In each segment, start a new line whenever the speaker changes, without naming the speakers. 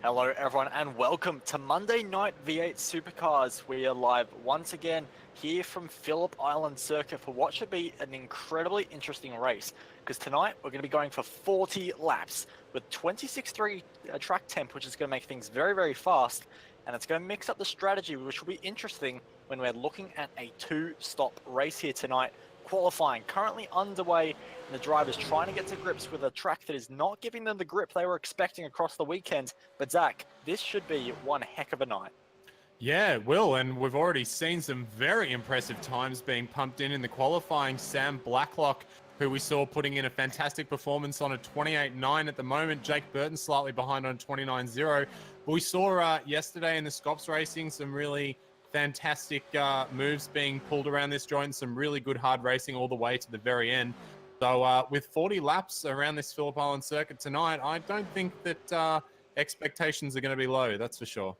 Hello everyone and welcome to Monday Night V8 Supercars. We are live once again here from Phillip Island Circuit for what should be an incredibly interesting race. Because tonight we're going to be going for 40 laps with 26.3 track temp, which is going to make things very, very fast. And it's going to mix up the strategy, which will be interesting when we're looking at a two-stop race here tonight. Qualifying currently underway, and the drivers trying to get to grips with a track that is not giving them the grip they were expecting across the weekend. But Zach, this should be one heck of a night.
Yeah, it will, and we've already seen some very impressive times being pumped in the qualifying. Sam Blacklock, who we saw putting in a fantastic performance on a 28.9 at the moment. Jake Burton slightly behind on 29.0. But we saw yesterday in the Scops racing some really fantastic moves being pulled around this joint, some really good hard racing all the way to the very end. So with 40 laps around this Phillip Island circuit tonight, I don't think that expectations are going to be low, that's for sure.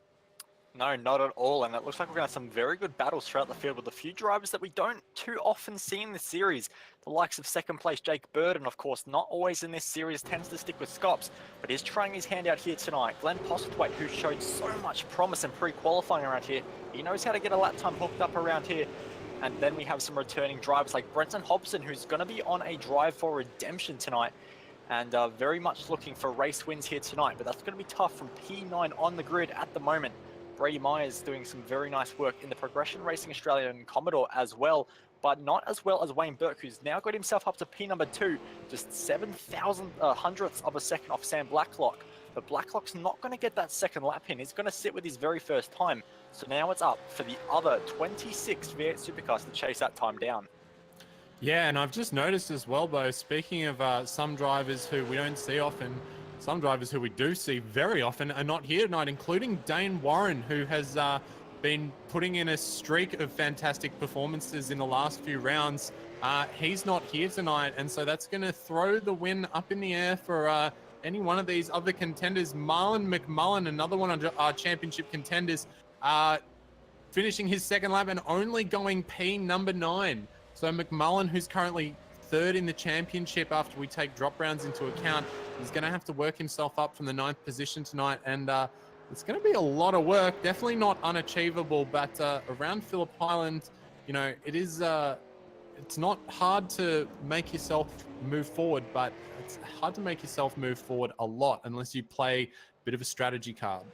No, not at all, and it looks like we're going to have some very good battles throughout the field with a few drivers that we don't too often see in this series. The likes of second place Jake Burton, of course, not always in this series, tends to stick with Scops, but is trying his hand out here tonight. Glenn Postlethwaite, who showed so much promise in pre-qualifying around here, he knows how to get a lap time hooked up around here. And then we have some returning drivers like Brenton Hobson, who's going to be on a drive for redemption tonight, and very much looking for race wins here tonight, but that's going to be tough from P9 on the grid at the moment. Brady Myers doing some very nice work in the Progression Racing Australia and Commodore as well, but not as well as Wayne Burke, who's now got himself up to P number 2, just 7,000 hundredths of a second off Sam Blacklock. But Blacklock's not going to get that second lap in. He's going to sit with his very first time. So now it's up for the other 26 V8 Supercars to chase that time down.
Yeah, and I've just noticed as well, Bo, speaking of some drivers who we don't see often, some drivers who we do see very often are not here tonight, including Dane Warren, who has been putting in a streak of fantastic performances in the last few rounds. He's not here tonight, and so that's going to throw the win up in the air for any one of these other contenders. Marlon McMullen, another one of our championship contenders, finishing his second lap and only going P number 9. So McMullen, who's currently third in the championship after we take drop rounds into account, he's going to have to work himself up from the 9th position tonight, and it's going to be a lot of work. Definitely not unachievable, but around Phillip Island, you know, it's not hard to make yourself move forward, but it's hard to make yourself move forward a lot unless you play a bit of a strategy card.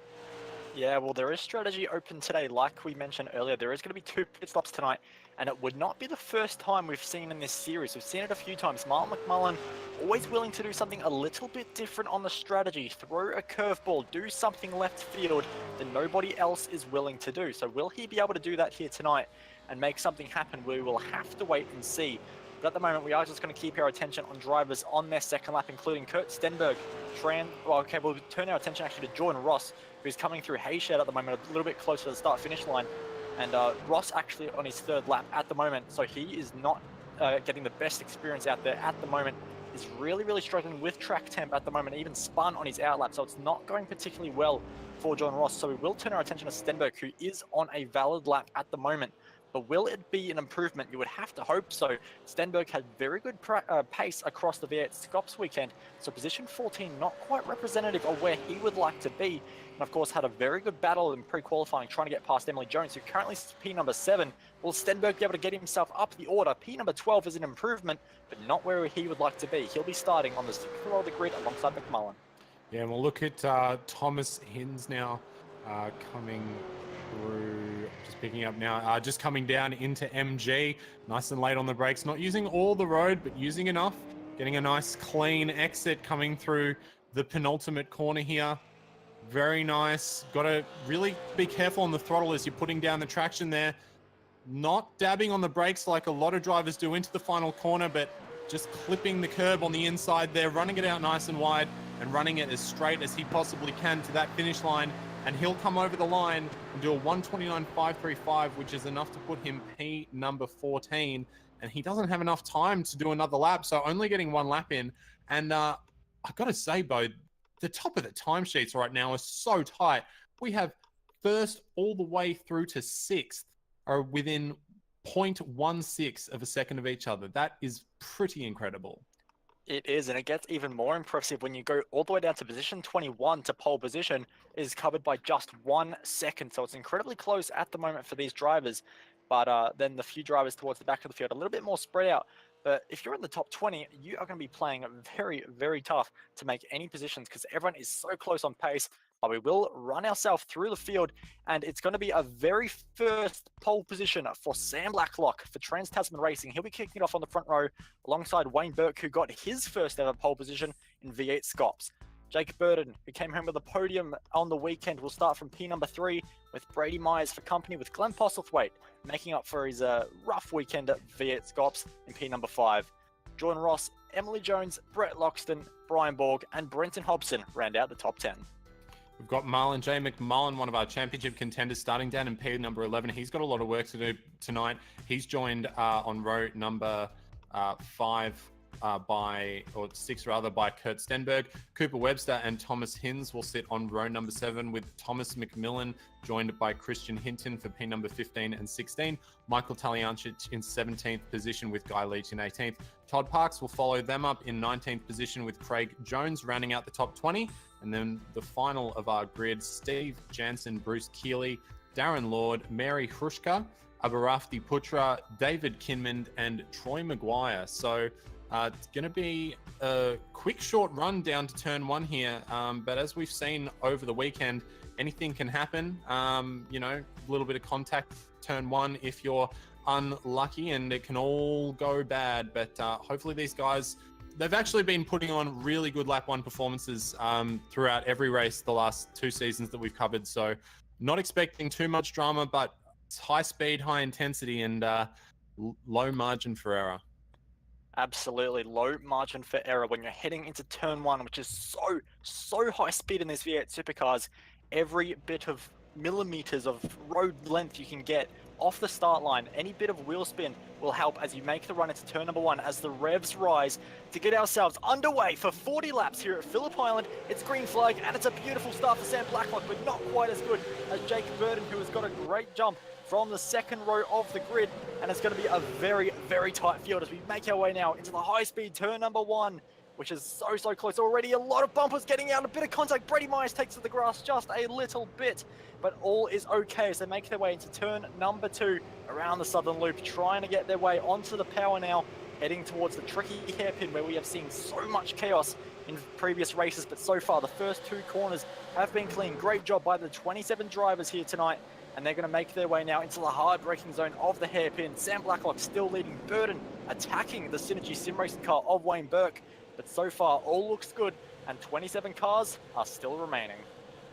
Yeah, well, there is strategy open today. Like we mentioned earlier, there is going to be 2 pit stops tonight, and it would not be the first time we've seen in this series. We've seen it a few times. Marlon McMullen always willing to do something a little bit different on the strategy, throw a curveball, do something left field that nobody else is willing to do. So will he be able to do that here tonight and make something happen? We will have to wait and see. But at the moment, we are just going to keep our attention on drivers on their second lap, including Kurt Stenberg. We'll turn our attention actually to Jordan Ross, who's coming through Hayshed at the moment, a little bit closer to the start-finish line. And Ross actually on his third lap at the moment, so he is not getting the best experience out there at the moment. He's really, really struggling with track temp at the moment, even spun on his outlap, so it's not going particularly well for Jordan Ross. So we will turn our attention to Stenberg, who is on a valid lap at the moment. But will it be an improvement? You would have to hope so. Stenberg had very good pace across the V8 Scops weekend, so position 14 not quite representative of where he would like to be. And of course had a very good battle in pre-qualifying trying to get past Emily Jones, who currently is P number 7. Will Stenberg be able to get himself up the order? P number 12 is an improvement, but not where he would like to be. He'll be starting on the 6th row of the grid alongside McMullen.
Yeah, and we'll look at Thomas Hins now coming through, just picking up now, just coming down into MG, nice and late on the brakes, not using all the road, but using enough, getting a nice clean exit coming through the penultimate corner here. Very nice. Got to really be careful on the throttle as you're putting down the traction there. Not dabbing on the brakes like a lot of drivers do into the final corner, but just clipping the curb on the inside there, running it out nice and wide and running it as straight as he possibly can to that finish line. And he'll come over the line and do a 1:29.535, which is enough to put him P number 14. And he doesn't have enough time to do another lap, so only getting 1 lap in. And I've got to say, Bo, the top of the timesheets right now is so tight. We have first all the way through to 6th are within 0.16 of a second of each other. That is pretty incredible.
It is, and it gets even more impressive when you go all the way down to position 21 to pole position is covered by just 1 second. So it's incredibly close at the moment for these drivers. But then the few drivers towards the back of the field, a little bit more spread out. But if you're in the top 20, you are going to be playing very, very tough to make any positions because everyone is so close on pace. But we will run ourselves through the field, and it's going to be a very first pole position for Sam Blacklock for Trans-Tasman Racing. He'll be kicking it off on the front row alongside Wayne Burke, who got his first ever pole position in V8 Scops. Jake Burton, who came home with a podium on the weekend, will start from P number 3 with Brady Myers for company with Glenn Postlethwaite, making up for his rough weekend at V8 Scops in P number 5. Jordan Ross, Emily Jones, Brett Loxton, Brian Borg, and Brenton Hobson round out the top 10.
We've got Marlon J. McMullen, one of our championship contenders, starting down in P number 11. He's got a lot of work to do tonight. He's joined on row number 5 or 6 rather, by Kurt Stenberg. Cooper Webster and Thomas Hins will sit on row number 7 with Thomas McMillan joined by Christian Hinton for P number 15 and 16. Michael Taliancic in 17th position with Guy Leach in 18th. Todd Parks will follow them up in 19th position with Craig Jones rounding out the top 20. And then the final of our grid, Steve Jansen, Bruce Keeley, Darren Lord, Mary Hrushka, Abarafti Putra, David Kinmond, and Troy Maguire. So it's going to be a quick, short run down to turn 1 here. But as we've seen over the weekend, anything can happen. A little bit of contact turn 1 if you're unlucky, and it can all go bad. But hopefully these guys, they've actually been putting on really good lap 1 performances throughout every race the last 2 seasons that we've covered. So not expecting too much drama, but it's high speed, high intensity, and low margin for error.
Absolutely low margin for error when you're heading into turn 1, which is so high speed in these V8 supercars. Every bit of millimeters of road length you can get off the start line, any bit of wheel spin will help as you make the run into turn number 1 as the revs rise to get ourselves underway for 40 laps here at Phillip Island. It's green flag, and it's a beautiful start for Sam Blacklock, but not quite as good as Jake Burton, who has got a great jump from the second row of the grid, and it's going to be a very, very tight field as we make our way now into the high-speed turn number 1, which is so close already. A lot of bumpers getting out, a bit of contact. Brady Myers takes to the grass just a little bit, but all is okay as they make their way into turn number 2 around the southern loop, trying to get their way onto the power now, heading towards the tricky hairpin where we have seen so much chaos in previous races, but so far the first 2 corners have been clean. Great job by the 27 drivers here tonight, and they're going to make their way now into the hard braking zone of the hairpin. Sam Blacklock still leading, Burton attacking the Synergy Sim Racing car of Wayne Burke, but so far all looks good, and 27 cars are still remaining.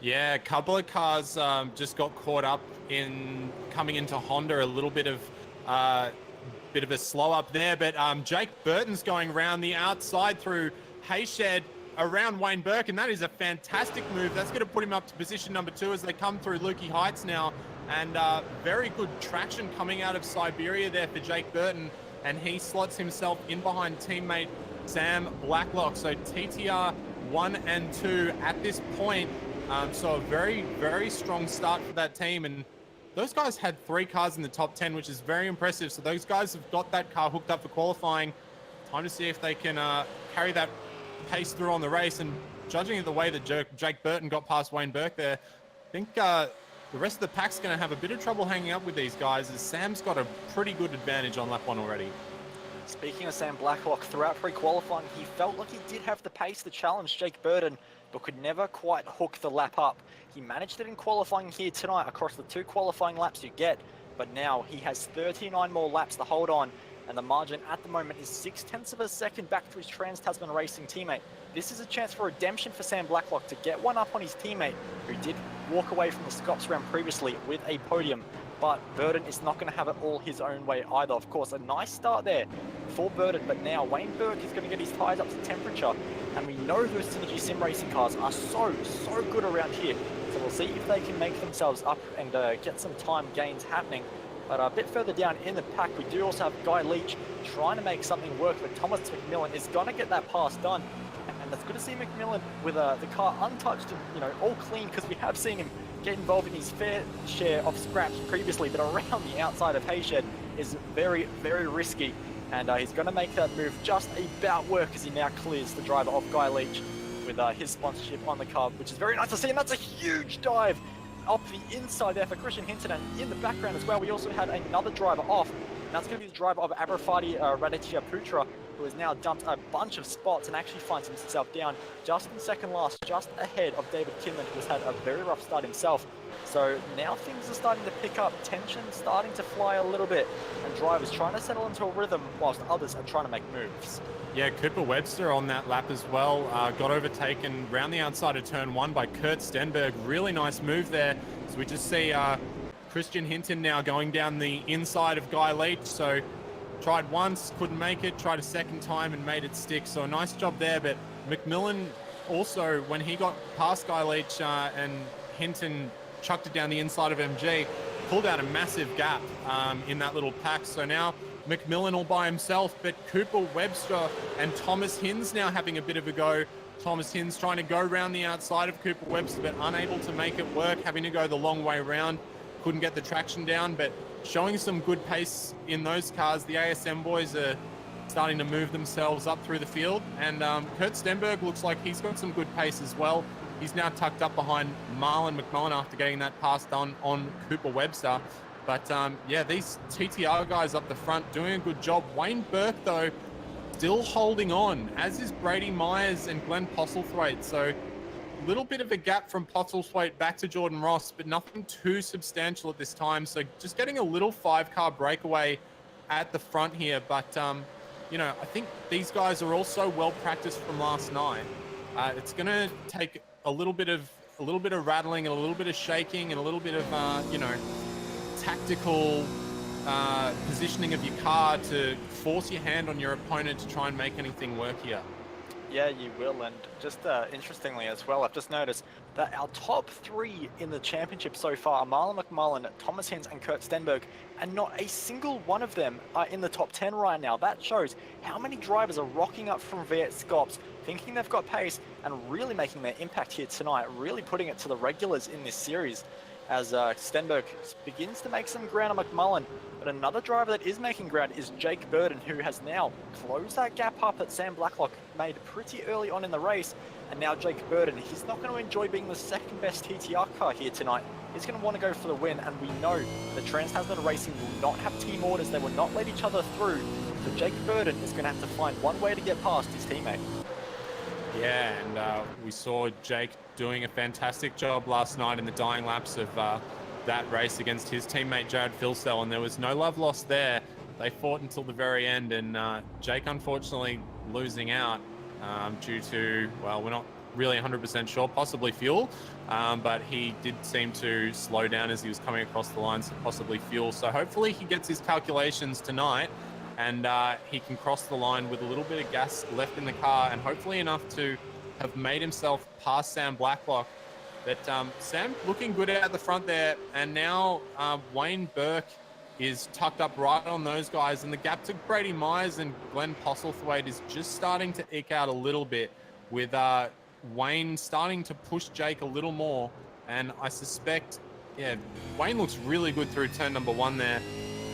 Yeah, a couple of cars just got caught up in coming into Honda. A little bit of a slow up there, but Jake Burton's going around the outside through Hayshed around Wayne Burke, and that is a fantastic move. That's going to put him up to position number 2 as they come through Lukey Heights now, and very good traction coming out of Siberia there for Jake Burton, and he slots himself in behind teammate Sam Blacklock. So TTR 1 and 2 at this point. So a very, very strong start for that team, and those guys had 3 cars in the top 10, which is very impressive. So those guys have got that car hooked up for qualifying. Time to see if they can carry that pace through on the race, and judging the way that Jake Burton got past Wayne Burke there, I think the rest of the pack's going to have a bit of trouble hanging up with these guys, as Sam's got a pretty good advantage on lap 1 already.
Speaking of Sam Blacklock, throughout pre-qualifying, he felt like he did have the pace to challenge Jake Burton, but could never quite hook the lap up. He managed it in qualifying here tonight across the 2 qualifying laps you get, but now he has 39 more laps to hold on, and the margin at the moment is 0.6 of a second back to his Trans-Tasman Racing teammate. This is a chance for redemption for Sam Blacklock to get one up on his teammate, who did walk away from the Scots round previously with a podium. But Burton is not going to have it all his own way either. Of course, a nice start there for Burton, but now Wayne Burke is going to get his tyres up to temperature, and we know those Synergy Sim Racing cars are so good around here. So we'll see if they can make themselves up and get some time gains happening. But a bit further down in the pack, we do also have Guy Leach trying to make something work, but Thomas McMillan is going to get that pass done. And it's good to see McMillan with the car untouched and all clean, because we have seen him get involved in his fair share of scraps previously, but around the outside of Hayshed is very, very risky. and he's going to make that move just about work as he now clears the driver of Guy Leach with his sponsorship on the car, which is very nice to see, and that's a huge dive off the inside there for Christian Hinton, and in the background as well we also had another driver off, and that's going to be the driver of Aberfati Raditya Putra, who has now dumped a bunch of spots and actually finds himself down just in second last, just ahead of David Kinlan, who has had a very rough start himself. So now things are starting to pick up, tension starting to fly a little bit, and drivers trying to settle into a rhythm whilst others are trying to make moves.
Yeah, Cooper Webster on that lap as well. Got overtaken round the outside of turn 1 by Kurt Stenberg. Really nice move there. So we just see Christian Hinton now going down the inside of Guy Leach. So tried once, couldn't make it, tried a second time and made it stick. So a nice job there. But McMillan also, when he got past Guy Leach and Hinton chucked it down the inside of MG, pulled out a massive gap in that little pack. So now McMillan all by himself, but Cooper Webster and Thomas Hinds now having a bit of a go. Thomas Hinds trying to go around the outside of Cooper Webster, but unable to make it work, having to go the long way around. Couldn't get the traction down, but showing some good pace in those cars. The ASM boys are starting to move themselves up through the field, and Kurt Stenberg looks like he's got some good pace as well. He's now tucked up behind Marlon McMullen after getting that pass done on Cooper Webster. But yeah, these TTR guys up the front doing a good job. Wayne Burke, though, still holding on, as is Brady Myers and Glenn Postlethwaite. So a little bit of a gap from Postlethwaite back to Jordan Ross, but nothing too substantial at this time. So just getting a little 5-car breakaway at the front here. But, you know, I think these guys are also well practiced from last night. It's going to take a little bit of rattling and a little bit of shaking and a little bit of, you know, tactical positioning of your car to force your hand on your opponent to try and make anything work here.
Yeah, you will, and just interestingly as well, I've just noticed that our top 3 in the championship so far are Marlon McMullen, Thomas Hinds and Kurt Stenberg, and not a single one of them are in the top 10 right now. That shows how many drivers are rocking up from Viet Scops, thinking they've got pace, and really making their impact here tonight, really putting it to the regulars in this series, as Stenberg begins to make some ground on McMullen. But another driver that is making ground is Jake Burden, who has now closed that gap up that Sam Blacklock made pretty early on in the race. And now Jake Burden, he's not going to enjoy being the second best TTR car here tonight. He's going to want to go for the win, and we know that Trans-Tasman Racing will not have team orders. They will not let each other through. So Jake Burden is going to have to find one way to get past his teammate.
Yeah, and we saw Jake doing a fantastic job last night in the dying laps of that race against his teammate Jared Filsell, and there was no love lost there. They fought until the very end, and Jake unfortunately losing out due to, well, we're not really 100% sure, possibly fuel, but he did seem to slow down as he was coming across the line, so possibly fuel. So hopefully he gets his calculations tonight, and he can cross the line with a little bit of gas left in the car, and hopefully enough to have made himself past Sam Blacklock. But Sam looking good out the front there, and now Wayne Burke is tucked up right on those guys, and the gap to Brady Myers and Glenn Postlethwaite is just starting to eke out a little bit, with Wayne starting to push Jake a little more. And I suspect, yeah, Wayne looks really good through turn number 1 there,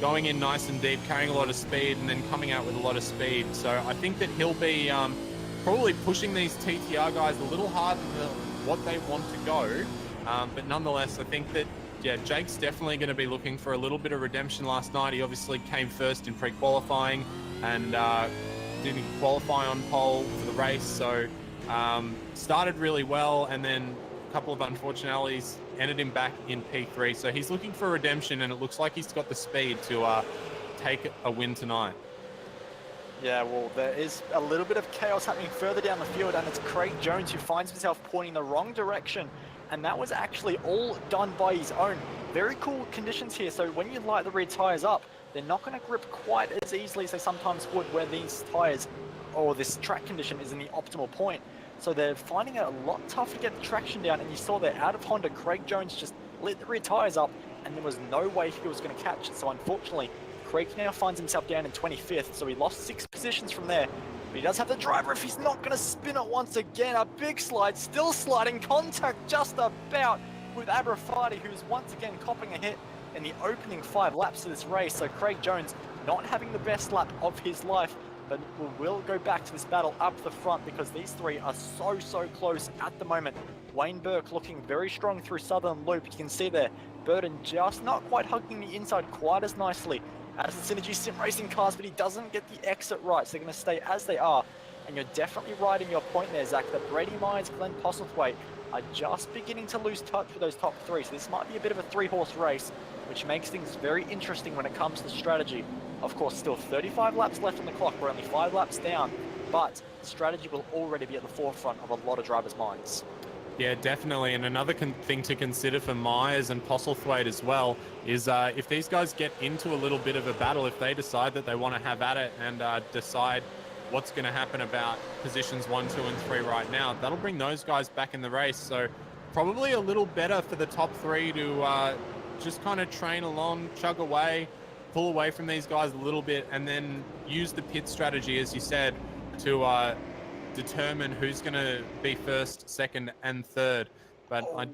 going in nice and deep, carrying a lot of speed, and then coming out with a lot of speed. So I think that he'll be probably pushing these TTR guys a little harder than what they want to go. But nonetheless, I think that, yeah, Jake's definitely going to be looking for a little bit of redemption last night. He obviously came first in pre-qualifying and didn't qualify on pole for the race. So started really well, and then a couple of unfortunalities ended him back in P3. So he's looking for redemption, and it looks like he's got the speed to take a win tonight.
Yeah, well, there is a little bit of chaos happening further down the field, and it's Craig Jones who finds himself pointing the wrong direction, and that was actually all done by his own. Very cool conditions here, so when you light the rear tyres up, they're not going to grip quite as easily as they sometimes would where these tyres or this track condition is in the optimal point. So they're finding it a lot tougher to get the traction down, and you saw there out of Honda, Craig Jones just lit the rear tyres up, and there was no way he was going to catch it. So unfortunately, Craig now finds himself down in 25th, so he lost 6 positions from there. But he does have the driver if he's not going to spin it once again. A big slide, still sliding, contact just about with Aberfati, who's once again copping a hit in the opening 5 laps of this race. So Craig Jones not having the best lap of his life, but we'll go back to this battle up the front because these three are so close at the moment. Wayne Burke looking very strong through Southern Loop. You can see there, Burton just not quite hugging the inside quite as nicely as the Synergy Sim Racing cars, but he doesn't get the exit right, so they're going to stay as they are. And you're definitely right in your point there, Zach, that Brady Myers, Glenn Postlethwaite are just beginning to lose touch with those top three. So this might be a bit of a three-horse race, which makes things very interesting when it comes to strategy. Of course, still 35 laps left on the clock. We're only 5 laps down, but strategy will already be at the forefront of a lot of drivers' minds.
Yeah, definitely. And another thing to consider for Myers and Postlethwaite as well is if these guys get into a little bit of a battle, if they decide that they want to have at it and decide what's going to happen about positions 1, 2, and 3 right now, that'll bring those guys back in the race. So probably a little better for the top 3 to just kind of train along, chug away, pull away from these guys a little bit, and then use the pit strategy, as you said, to determine who's going to be first, second, and third. But I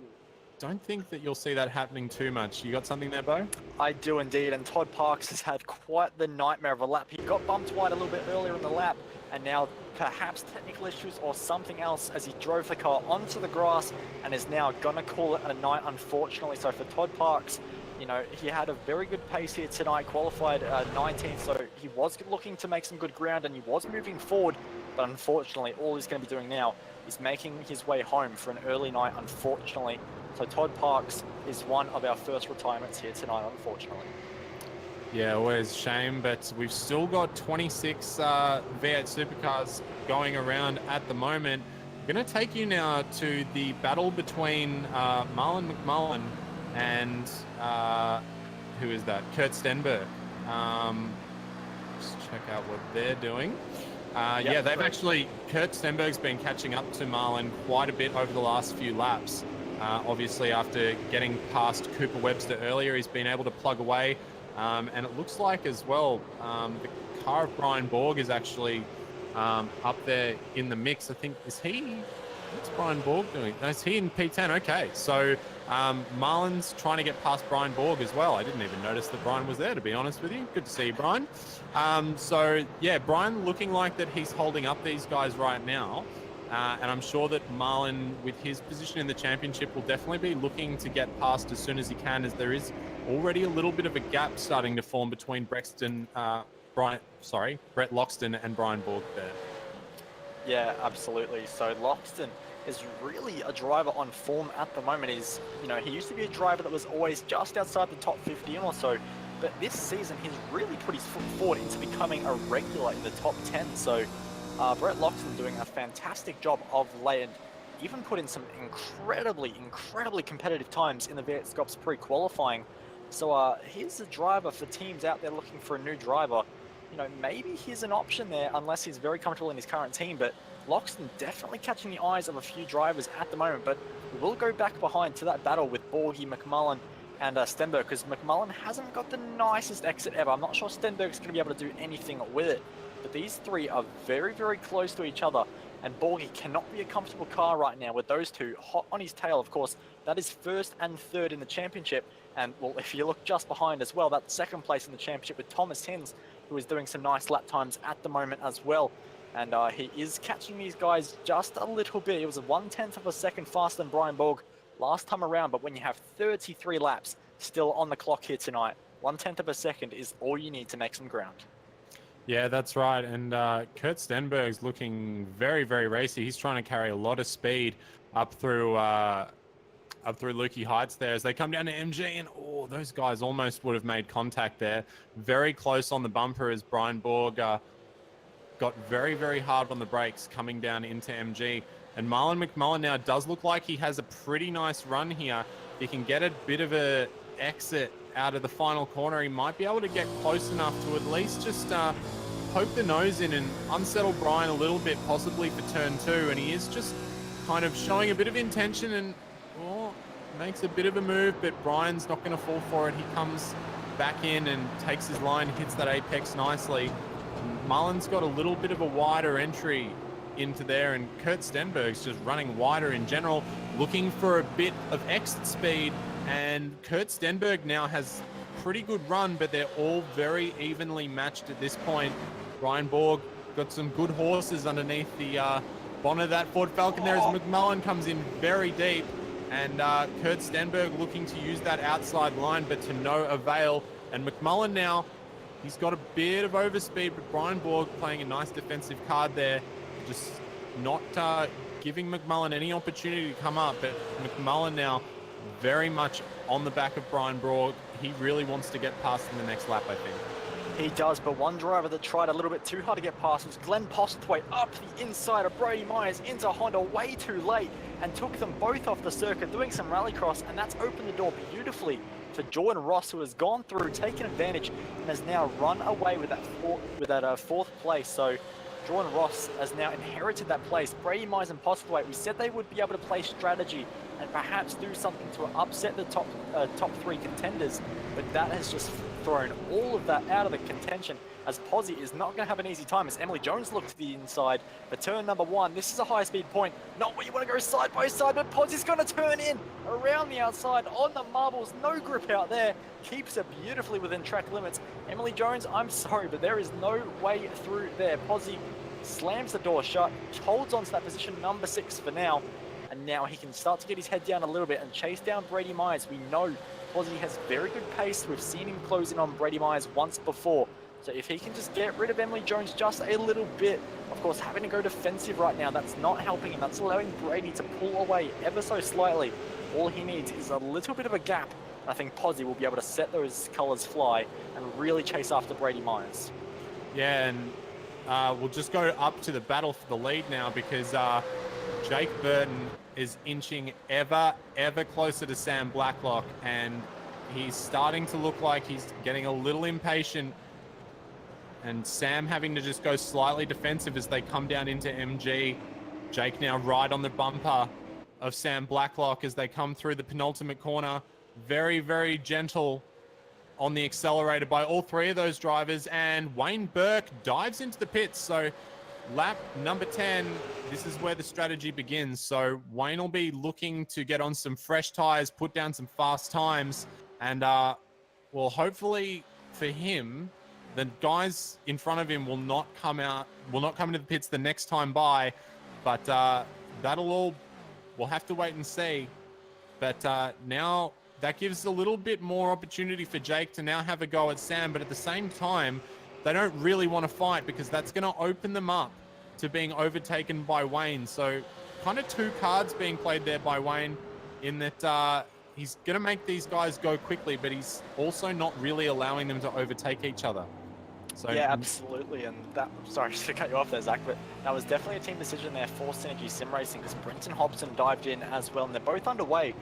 don't think that you'll see that happening too much. You got something there, Bo?
I do indeed, and Todd Parks has had quite the nightmare of a lap. He got bumped wide a little bit earlier in the lap, and now perhaps technical issues or something else as he drove the car onto the grass and is now going to call it a night, unfortunately. So for Todd Parks, you know, he had a very good pace here tonight, qualified 19th, so he was looking to make some good ground and he was moving forward, but unfortunately all he's going to be doing now is making his way home for an early night, unfortunately. So Todd Parks is one of our first retirements here tonight, unfortunately.
Yeah, always a shame, but we've still got 26 V8 Supercars going around at the moment. I'm going to take you now to the battle between Marlon McMullen and who is that? Kurt Stenberg. Just check out what they're doing. Yeah, they've actually, Kurt Stenberg's been catching up to Marlon quite a bit over the last few laps. Obviously, after getting past Cooper Webster earlier, he's been able to plug away. And it looks like as well, the car of Brian Borg is actually up there in the mix. I think, what's Brian Borg doing? No, is he in P10? Okay, so Marlon's trying to get past Brian Borg as well. I didn't even notice that Brian was there, to be honest with you. Good to see you, Brian. So yeah, Brian looking like that he's holding up these guys right now. And I'm sure that Marlon, with his position in the championship, will definitely be looking to get past as soon as he can, as there is already a little bit of a gap starting to form between Brett Loxton and Brian Borg there.
Yeah, absolutely. So Loxton is really a driver on form at the moment. He used to be a driver that was always just outside the top 15 or so, but this season he's really put his foot forward into becoming a regular in the top 10. So Brett Loxton doing a fantastic job of late, and even put in some incredibly competitive times in the V8 Scops pre-qualifying. So here's a driver for teams out there looking for a new driver. You know, maybe he's an option there unless he's very comfortable in his current team, but Loxton definitely catching the eyes of a few drivers at the moment. But we'll go back behind to that battle with Borgie, McMullen, and Stenberg, because McMullen hasn't got the nicest exit ever. I'm not sure Stenberg's going to be able to do anything with it. But these three are very close to each other, and Borgie cannot be a comfortable car right now with those two hot on his tail. Of course, that is first and third in the championship, and well, if you look just behind as well, that's second place in the championship with Thomas Hins, who is doing some nice lap times at the moment as well. And he is catching these guys just a little bit. It was a 1/10 of a second faster than Brian Borg last time around, but when you have 33 laps still on the clock here tonight, 1/10 of a second is all you need to make some ground.
Yeah, that's right. And Kurt Stenberg's looking very racy. He's trying to carry a lot of speed up through Lukey Heights there as they come down to MG, and those guys almost would have made contact there. Very close on the bumper as Brian Borg got very hard on the brakes coming down into MG. And Marlon McMullen now does look like he has a pretty nice run here. He can get a bit of a exit out of the final corner. He might be able to get close enough to at least just poke the nose in and unsettle Brian a little bit, possibly for turn 2. And he is just kind of showing a bit of intention and makes a bit of a move, but Brian's not going to fall for it. He comes back in and takes his line, hits that apex nicely. Marlon's got a little bit of a wider entry into there, and Kurt Stenberg's just running wider in general, looking for a bit of exit speed. And Kurt Stenberg now has pretty good run, but they're all very evenly matched at this point. Brian Borg got some good horses underneath the bonnet of that Ford Falcon there as McMullen comes in very deep. And Kurt Stenberg looking to use that outside line, but to no avail. And McMullen now, he's got a bit of overspeed, but Brian Borg playing a nice defensive card there, just not giving McMullen any opportunity to come up. But McMullen now very much on the back of Brian Borg. He really wants to get past in the next lap, I think.
He does, but one driver that tried a little bit too hard to get past was Glenn Postlethwaite up the inside of Brady Myers into Honda way too late and took them both off the circuit, doing some rallycross, and that's opened the door beautifully for Jordan Ross, who has gone through, taken advantage, and has now run away with that fourth place. So Jordan Ross has now inherited that place. Brady Myers and Postlethwaite, we said they would be able to play strategy and perhaps do something to upset the top three contenders, but that has just thrown all of that out of the contention, as Posy is not going to have an easy time as Emily Jones looks to the inside. But turn number one, this is a high-speed point, not where you want to go side by side, but Posy's going to turn in around the outside on the marbles, no grip out there, keeps it beautifully within track limits. Emily Jones, I'm sorry, but there is no way through there. Posy slams the door shut, holds on to that position number 6 for now, and now he can start to get his head down a little bit and chase down Brady Myers. We know Posy has very good pace. We've seen him close in on Brady Myers once before. So if he can just get rid of Emily Jones just a little bit, of course, having to go defensive right now, that's not helping him. That's allowing Brady to pull away ever so slightly. All he needs is a little bit of a gap. I think Posy will be able to set those colors fly and really chase after Brady Myers.
Yeah, and we'll just go up to the battle for the lead now, because Jake Burton is inching ever closer to Sam Blacklock, and he's starting to look like he's getting a little impatient, and Sam having to just go slightly defensive as they come down into MG. Jake now right on the bumper of Sam Blacklock as they come through the penultimate corner. Very gentle on the accelerator by all three of those drivers, and Wayne Burke dives into the pits. So lap number 10, this is where the strategy begins. So Wayne will be looking to get on some fresh tires, put down some fast times, and well, hopefully for him, the guys in front of him will not come into the pits the next time by. But we'll have to wait and see. But now that gives a little bit more opportunity for Jake to now have a go at Sam, but at the same time, they don't really want to fight, because that's going to open them up to being overtaken by Wayne. So kind of two cards being played there by Wayne, in that he's going to make these guys go quickly, but he's also not really allowing them to overtake each other. So
yeah, absolutely. And that, sorry to cut you off there, Zach, but that was definitely a team decision there for Synergy Sim Racing, because Brenton Hobson dived in as well, and they're both underway.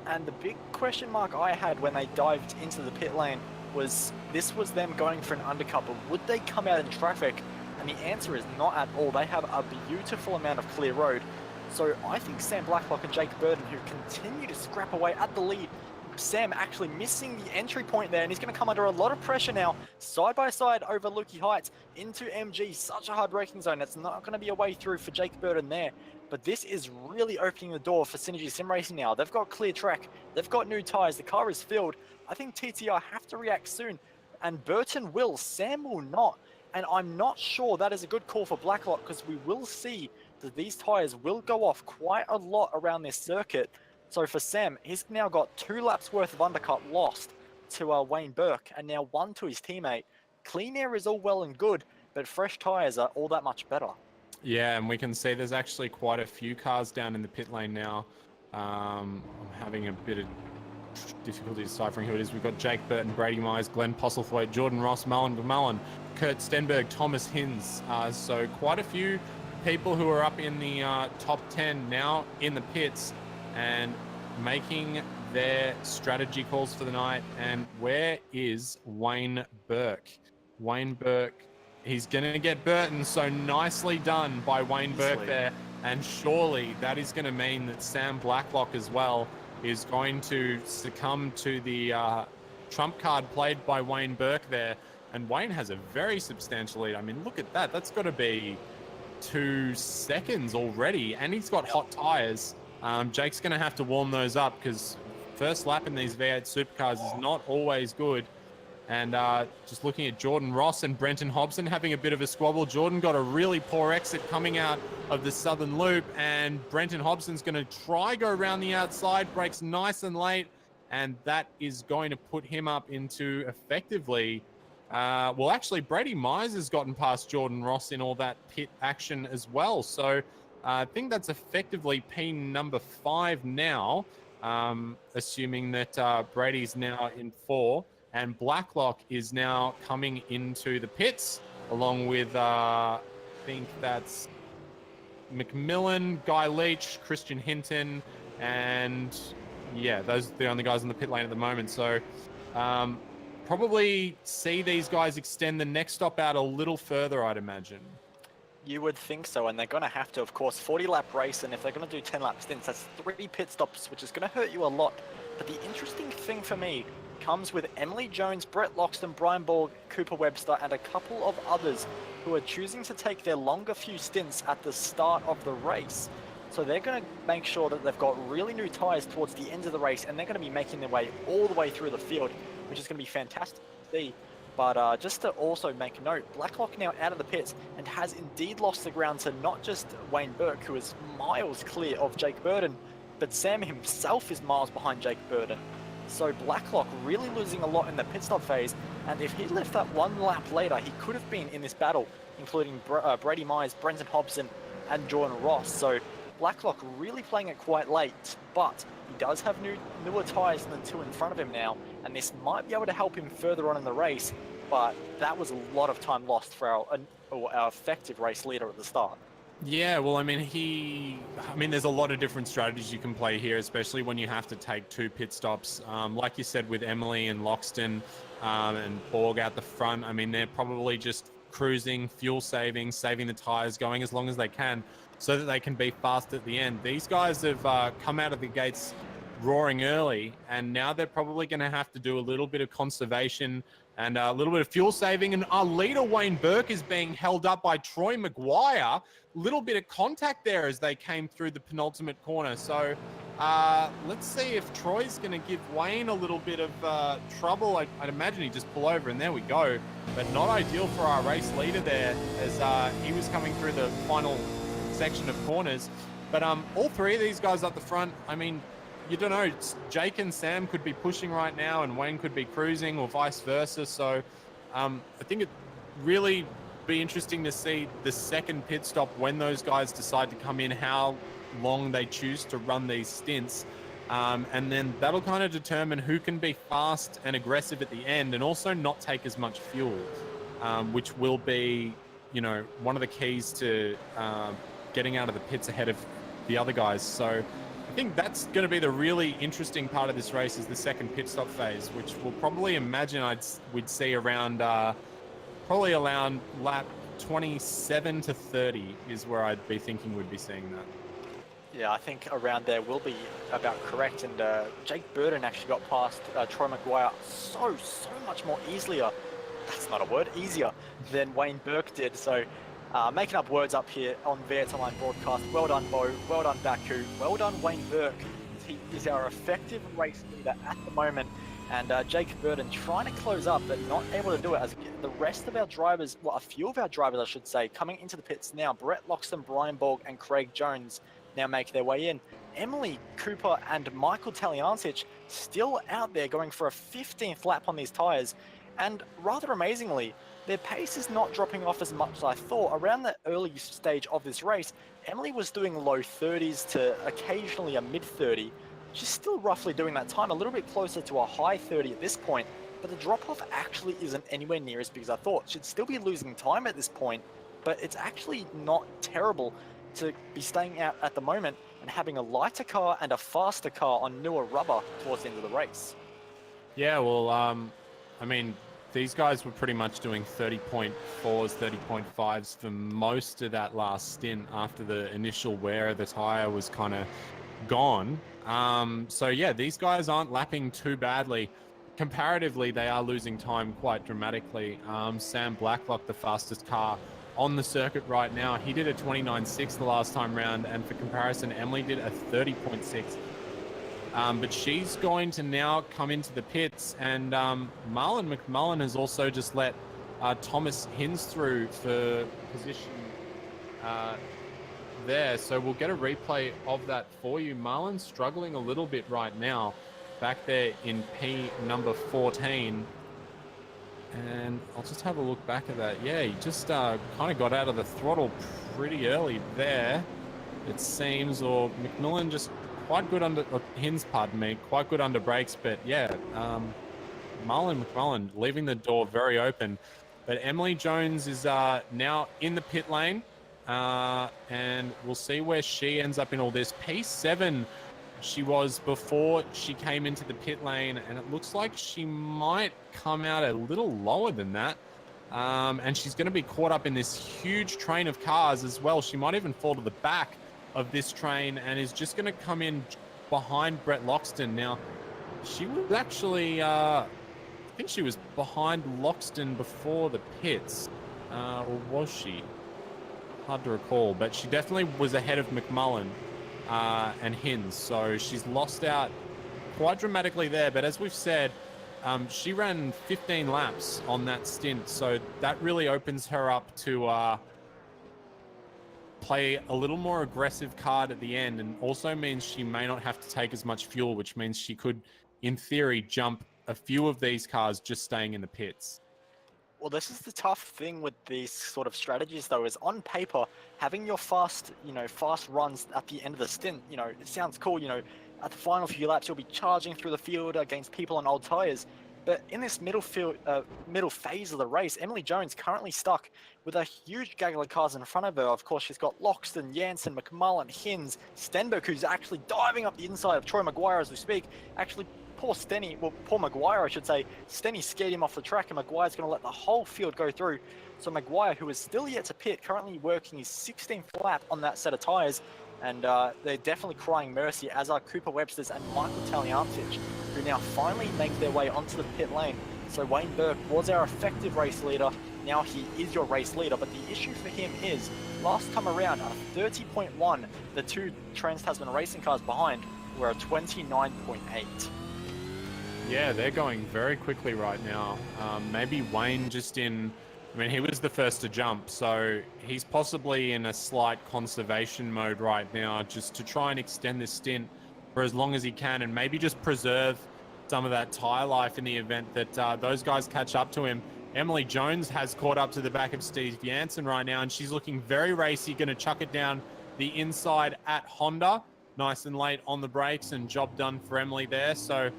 And the big question mark I had when they dived into the pit lane was, this was them going for an undercut, but would they come out in traffic? And the answer is not at all. They have a beautiful amount of clear road. So I think Sam Blacklock and Jake Burton, who continue to scrap away at the lead, Sam actually missing the entry point there, and he's going to come under a lot of pressure now, side by side over Lukey Heights into MG. Such a hard braking zone. That's not going to be a way through for Jake Burton there. But this is really opening the door for Synergy Sim Racing now. They've got clear track. They've got new tyres. The car is filled. I think TTR have to react soon. And Burton will. Sam will not. And I'm not sure that is a good call for Blacklock, because we will see that these tyres will go off quite a lot around this circuit. So for Sam, he's now got 2 laps worth of undercut lost to Wayne Burke, and now 1 to his teammate. Clean air is all well and good, but fresh tyres are all that much better.
Yeah, and we can see there's actually quite a few cars down in the pit lane now. I'm having a bit of difficulty deciphering who it is. We've got Jake Burton, Brady Myers, Glenn Postlethwaite, Jordan Ross, Mullen, Kurt Stenberg, Thomas Hinz. So quite a few people who are up in the top 10 now in the pits and making their strategy calls for the night. And where is Wayne Burke? Wayne Burke, he's going to get Burton, so nicely done by Wayne Burke there. And surely that is going to mean that Sam Blacklock as well is going to succumb to the trump card played by Wayne Burke there. And Wayne has a very substantial lead. I mean, look at that. That's got to be 2 seconds already. And he's got hot tires. Jake's going to have to warm those up, because first lap in these V8 supercars is not always good. And just looking at Jordan Ross and Brenton Hobson having a bit of a squabble. Jordan got a really poor exit coming out of the southern loop, and Brenton Hobson's going to try go around the outside, brakes nice and late, and that is going to put him up into effectively, well, actually, Brady Mize has gotten past Jordan Ross in all that pit action as well. So I think that's effectively P number 5 now, assuming that Brady's now in 4. And Blacklock is now coming into the pits, along with, I think that's McMillan, Guy Leach, Christian Hinton, and yeah, those are the only guys in the pit lane at the moment. So probably see these guys extend the next stop out a little further, I'd imagine.
You would think so, and they're going to have to, of course. 40-lap race, and if they're going to do 10-lap stints, that's 3 pit stops, which is going to hurt you a lot. But the interesting thing for me comes with Emily Jones, Brett Loxton, Brian Borg, Cooper Webster, and a couple of others who are choosing to take their longer few stints at the start of the race. So they're going to make sure that they've got really new tyres towards the end of the race, and they're going to be making their way all the way through the field, which is going to be fantastic to see. But just to also make note, Blacklock now out of the pits and has indeed lost the ground to not just Wayne Burke, who is miles clear of Jake Burden, but Sam himself is miles behind Jake Burden. So Blacklock really losing a lot in the pit stop phase, and if he left that 1 lap later, he could have been in this battle, including Brady Mize, Brenton Hobson, and Jordan Ross. So Blacklock really playing it quite late, but he does have newer tyres than the 2 in front of him now, and this might be able to help him further on in the race, but that was a lot of time lost for our effective race leader at the start.
Yeah, well, I mean, there's a lot of different strategies you can play here, especially when you have to take 2 pit stops. Like you said, with Emily and Loxton and Borg out the front, I mean, they're probably just cruising, fuel saving, saving the tires, going as long as they can so that they can be fast at the end. These guys have come out of the gates roaring early, and now they're probably going to have to do a little bit of conservation and a little bit of fuel saving. And our leader, Wayne Burke, is being held up by Troy Maguire. Little bit of contact there as they came through the penultimate corner. So let's see if Troy's going to give Wayne a little bit of trouble. I'd imagine he'd just pull over, and there we go. But not ideal for our race leader there, as he was coming through the final section of corners. But all 3 of these guys up the front, I mean, you don't know, Jake and Sam could be pushing right now and Wayne could be cruising, or vice versa. So I think it really be interesting to see the second pit stop when those guys decide to come in, how long they choose to run these stints. And then that'll kind of determine who can be fast and aggressive at the end and also not take as much fuel, which will be, you know, one of the keys to getting out of the pits ahead of the other guys. So I think that's going to be the really interesting part of this race, is the second pit stop phase, which we'll probably imagine we'd see around probably around lap 27 to 30 is where I'd be thinking we'd be seeing that.
Yeah, I think around there will be about correct. And Jake Burden actually got past Troy Maguire so much more easier. That's not a word, easier than Wayne Burke did. So making up words up here on VX Online Broadcast. Well done, Bo. Well done, Baku. Well done, Wayne Burke. He is our effective race leader at the moment. And Jake Burden trying to close up, but not able to do it, as the rest of our drivers, well, a few of our drivers, I should say, coming into the pits now. Brett Loxton, Brian Borg, and Craig Jones now make their way in. Emily Cooper and Michael Taliancic still out there going for a 15th lap on these tyres. And rather amazingly, their pace is not dropping off as much as I thought. Around the early stage of this race, Emily was doing low 30s to occasionally a mid 30. She's still roughly doing that time, a little bit closer to a high 30 at this point, but the drop-off actually isn't anywhere near as big as I thought. She'd still be losing time at this point, but it's actually not terrible to be staying out at the moment and having a lighter car and a faster car on newer rubber towards the end of the race.
Yeah, well, I mean, these guys were pretty much doing 30.4s, 30.5s for most of that last stint after the initial wear of the tyre was kind of gone. So yeah, these guys aren't lapping too badly. Comparatively, they are losing time quite dramatically. Sam Blacklock, the fastest car on the circuit right now, he did a 29.6 the last time round, and for comparison, Emily did a 30.6. But she's going to now come into the pits, and Marlon McMullen has also just let Thomas Hinz through for position there. So we'll get a replay of that for you. Marlon struggling a little bit right now back there in P number 14. And I'll just have a look back at that. Yeah, he just kind of got out of the throttle pretty early there, it seems, or McMillan just quite good under, Hinz, pardon me, quite good under brakes. But yeah, Marlon McMullen leaving the door very open. But Emily Jones is now in the pit lane, and we'll see where she ends up in all this. P7 she was before she came into the pit lane, and it looks like she might come out a little lower than that. And she's going to be caught up in this huge train of cars as well. She might even fall to the back of this train and is just going to come in behind Brett Loxton. Now, she was actually, I think she was behind Loxton before the pits, or was she? Hard to recall, but she definitely was ahead of McMullen and Hinz, so she's lost out quite dramatically there. But as we've said, she ran 15 laps on that stint, so that really opens her up to play a little more aggressive card at the end, and also means she may not have to take as much fuel, which means she could, in theory, jump a few of these cars just staying in the pits.
Well, this is the tough thing with these sort of strategies, though, is on paper, having your fast runs at the end of the stint, it sounds cool, at the final few laps, you'll be charging through the field against people on old tires. But in this middle phase of the race, Emily Jones currently stuck with a huge gaggle of cars in front of her. Of course, she's got Loxton, Janssen, McMullen, Hinz, Stenberg, who's actually diving up the inside of Troy Maguire as we speak. Actually, poor Maguire, I should say. Stenny scared him off the track, and Maguire's going to let the whole field go through. So Maguire, who is still yet to pit, currently working his 16th lap on that set of tyres, and they're definitely crying mercy, as are Cooper Websters and Michael Taliantich, who now finally make their way onto the pit lane. So Wayne Burke was our effective race leader. Now he is your race leader, but the issue for him is, last time around, a 30.1, the two Trans-Tasman Racing cars behind were a 29.8.
Yeah, they're going very quickly right now. Maybe Wayne he was the first to jump, so he's possibly in a slight conservation mode right now, just to try and extend this stint for as long as he can, and maybe just preserve some of that tyre life in the event that those guys catch up to him. Emily Jones has caught up to the back of Steve Janssen right now, and she's looking very racy, going to chuck it down the inside at Honda. Nice and late on the brakes, and job done for Emily there. So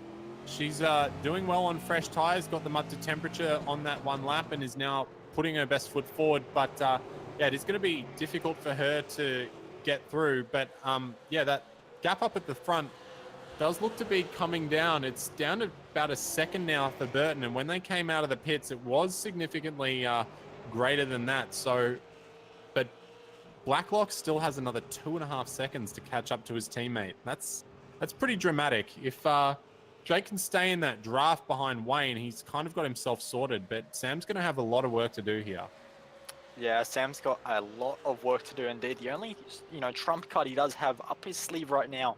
she's doing well on fresh tyres, got them up to temperature on that one lap, and is now putting her best foot forward. But yeah, it is going to be difficult for her to get through. But yeah, that gap up at the front does look to be coming down. It's down to about a second now for Burton, and when they came out of the pits, it was significantly greater than that. So, but Blacklock still has another 2.5 seconds to catch up to his teammate. That's pretty dramatic. If Jake can stay in that draft behind Wayne, he's kind of got himself sorted, but Sam's going to have a lot of work to do here.
Yeah, Sam's got a lot of work to do indeed. The only, trump card he does have up his sleeve right now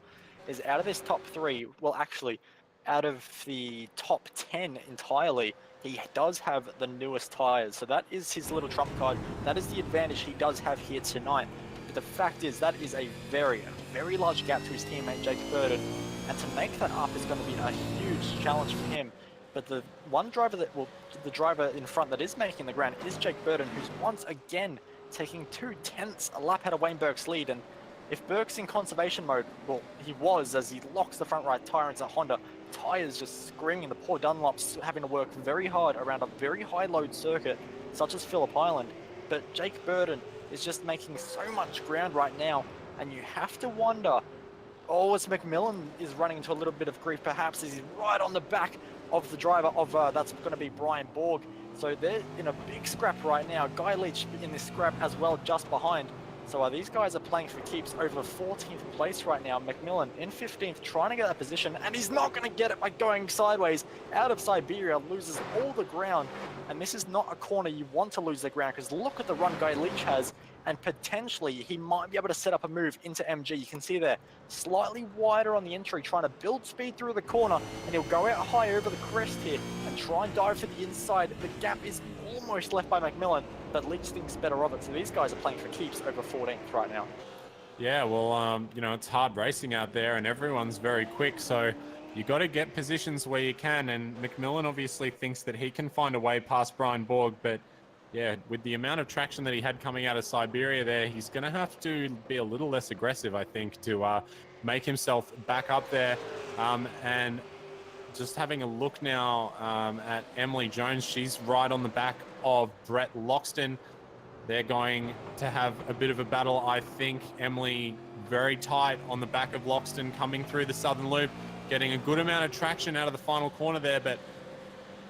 is, out of his top 3, well, actually, out of the top 10 entirely, he does have the newest tyres. So that is his little trump card. That is the advantage he does have here tonight. But the fact is, that is a very large gap to his teammate, Jake Burton. And to make that up is going to be a huge challenge for him. But the the driver in front that is making the ground is Jake Burton, who's once again taking 0.2 a lap out of Wayne Burke's lead. And if Burke's in conservation mode, well, he was, as he locks the front right tyre into Honda. Tyres just screaming. The poor Dunlop's having to work very hard around a very high load circuit, such as Phillip Island. But Jake Burton is just making so much ground right now, and you have to wonder, as McMillan is running into a little bit of grief, perhaps, is he's right on the back of the driver of, that's going to be Brian Borg. So they're in a big scrap right now. Guy Leach in this scrap as well, just behind. So these guys are playing for keeps over 14th place right now. McMillan in 15th, trying to get that position, and he's not going to get it by going sideways. Out of Siberia, loses all the ground. And this is not a corner you want to lose the ground, because look at the run Guy Leach has. and potentially he might be able to set up a move into MG. You can see there, slightly wider on the entry, trying to build speed through the corner, and he'll go out high over the crest here and try and dive to the inside. The gap is almost left by McMillan, but Leach thinks better of it, so these guys are playing for keeps over 14th right now.
Yeah, well, you know, it's hard racing out there and everyone's very quick, so you got to get positions where you can, and McMillan obviously thinks that he can find a way past Brian Borg, but yeah, with the amount of traction that he had coming out of Siberia there, he's going to have to be a little less aggressive, I think, to make himself back up there. And just having a look now at Emily Jones, she's right on the back of Brett Loxton. They're going to have a bit of a battle, I think. Emily very tight on the back of Loxton coming through the southern loop, getting a good amount of traction out of the final corner there, but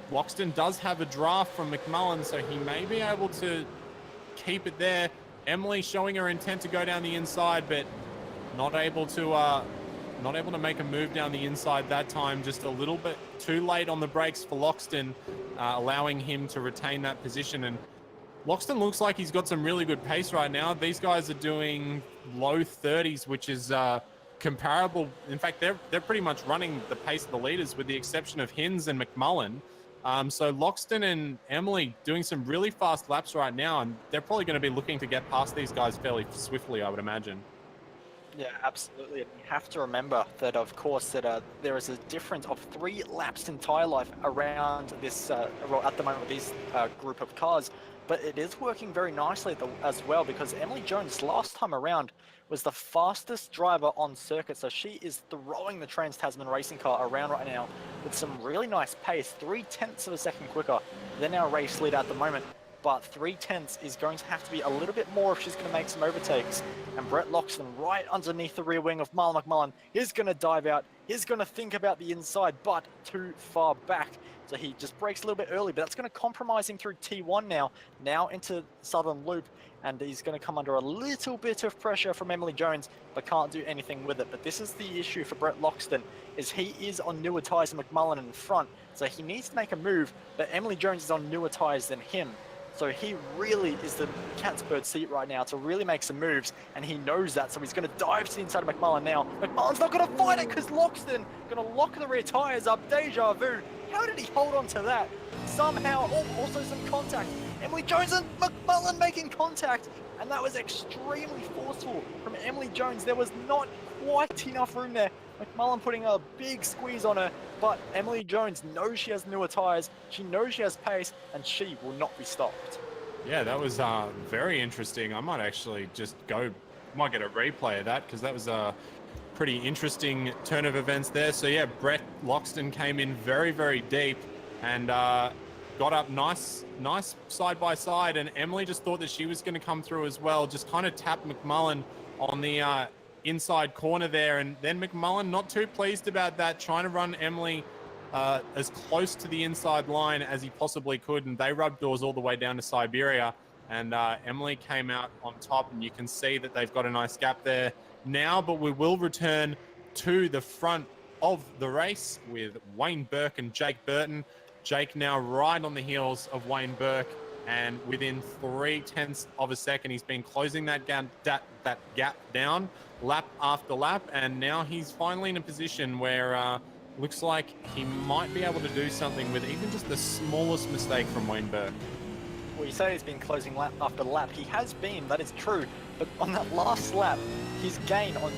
Loxton does have a draft from McMullen, so he may be able to keep it there. Emily showing her intent to go down the inside, but not able to make a move down the inside that time. Just a little bit too late on the brakes for Loxton, allowing him to retain that position. And Loxton looks like he's got some really good pace right now. These guys are doing low 30s, which is comparable. In fact, they're pretty much running the pace of the leaders with the exception of Hins and McMullen. So Loxton and Emily doing some really fast laps right now, and they're probably going to be looking to get past these guys fairly swiftly, I would imagine.
Yeah, absolutely. And you have to remember that, of course, that there is a difference of 3 laps in tyre life around this, well, at the moment, this group of cars. But it is working very nicely as well, because Emily Jones last time around was the fastest driver on circuit. So she is throwing the Trans-Tasman racing car around right now with some really nice pace, 0.3 of a second quicker than our race leader at the moment. But 0.3 is going to have to be a little bit more if she's going to make some overtakes. And Brett Loxton right underneath the rear wing of Marlon McMullen is going to dive out. He's going to think about the inside, but too far back. So he just brakes a little bit early, but that's going to compromise him through T1 now into Southern Loop. And he's going to come under a little bit of pressure from Emily Jones, but can't do anything with it. But this is the issue for Brett Loxton, is he is on newer tyres than McMullen in front. So he needs to make a move, but Emily Jones is on newer tyres than him. So he really is the cat's bird seat right now to really make some moves, and he knows that, so he's going to dive to the inside of McMullen now. McMullen's not going to fight it because Loxton going to lock the rear tyres up. Deja vu. How did he hold on to that? Somehow, also some contact. Emily Jones and McMullen making contact, and that was extremely forceful from Emily Jones. There was not quite enough room there. McMullen putting a big squeeze on her, but Emily Jones knows she has newer tyres, she knows she has pace, and she will not be stopped.
Yeah, that was very interesting. I might actually just might get a replay of that, because that was a pretty interesting turn of events there. So yeah, Brett Loxton came in very, very deep and got up nice side by side, and Emily just thought that she was going to come through as well, just kind of tapped McMullen on the inside corner there, and then McMullen not too pleased about that, trying to run Emily as close to the inside line as he possibly could, and they rubbed doors all the way down to Siberia, and Emily came out on top, and you can see that they've got a nice gap there now. But we will return to the front of the race with Wayne Burke and Jake Burton. Jake now right on the heels of Wayne Burke, and within 0.3 of a second, he's been closing that gap down lap after lap, and now he's finally in a position where looks like he might be able to do something with even just the smallest mistake from Wayne Burke.
Well, you say he's been closing lap after lap. He has been, that is true, but on that last lap, his gain on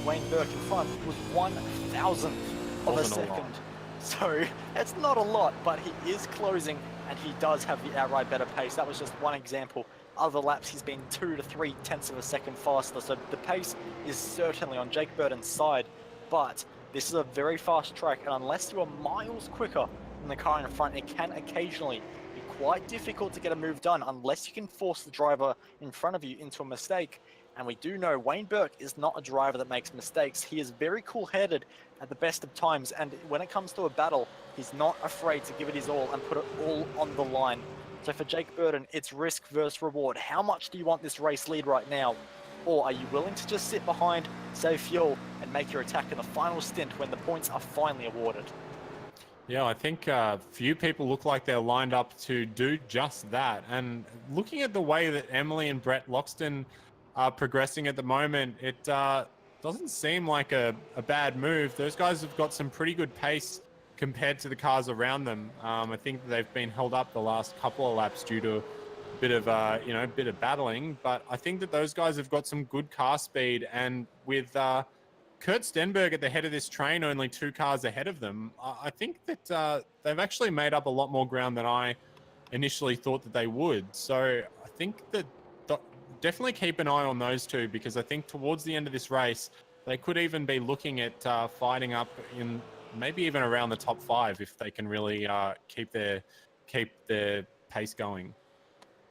Wayne Burke in front was 1,000th of a second. So it's not a lot, but he is closing, and he does have the outright better pace. That was just one example. Other laps, he's been 2 to 0.3 of a second faster. So the pace is certainly on Jake Burton's side, but this is a very fast track, and unless you are miles quicker than the car in front, it can occasionally be quite difficult to get a move done unless you can force the driver in front of you into a mistake. And we do know Wayne Burke is not a driver that makes mistakes. He is very cool-headed at the best of times, and when it comes to a battle, he's not afraid to give it his all and put it all on the line. So for Jake Burton, it's risk versus reward. How much do you want this race lead right now? Or are you willing to just sit behind, save fuel, and make your attack in the final stint when the points are finally awarded?
Yeah, I think few people look like they're lined up to do just that. And looking at the way that Emily and Brett Loxton are progressing at the moment, it doesn't seem like a bad move. Those guys have got some pretty good pace compared to the cars around them. I think they've been held up the last couple of laps due to a bit of bit of battling. But I think that those guys have got some good car speed, and with Kurt Stenberg at the head of this train, only 2 cars ahead of them. I think that they've actually made up a lot more ground than I initially thought that they would. So I think that definitely keep an eye on those two, because I think towards the end of this race, they could even be looking at fighting up in maybe even around the top 5 if they can really keep their pace going.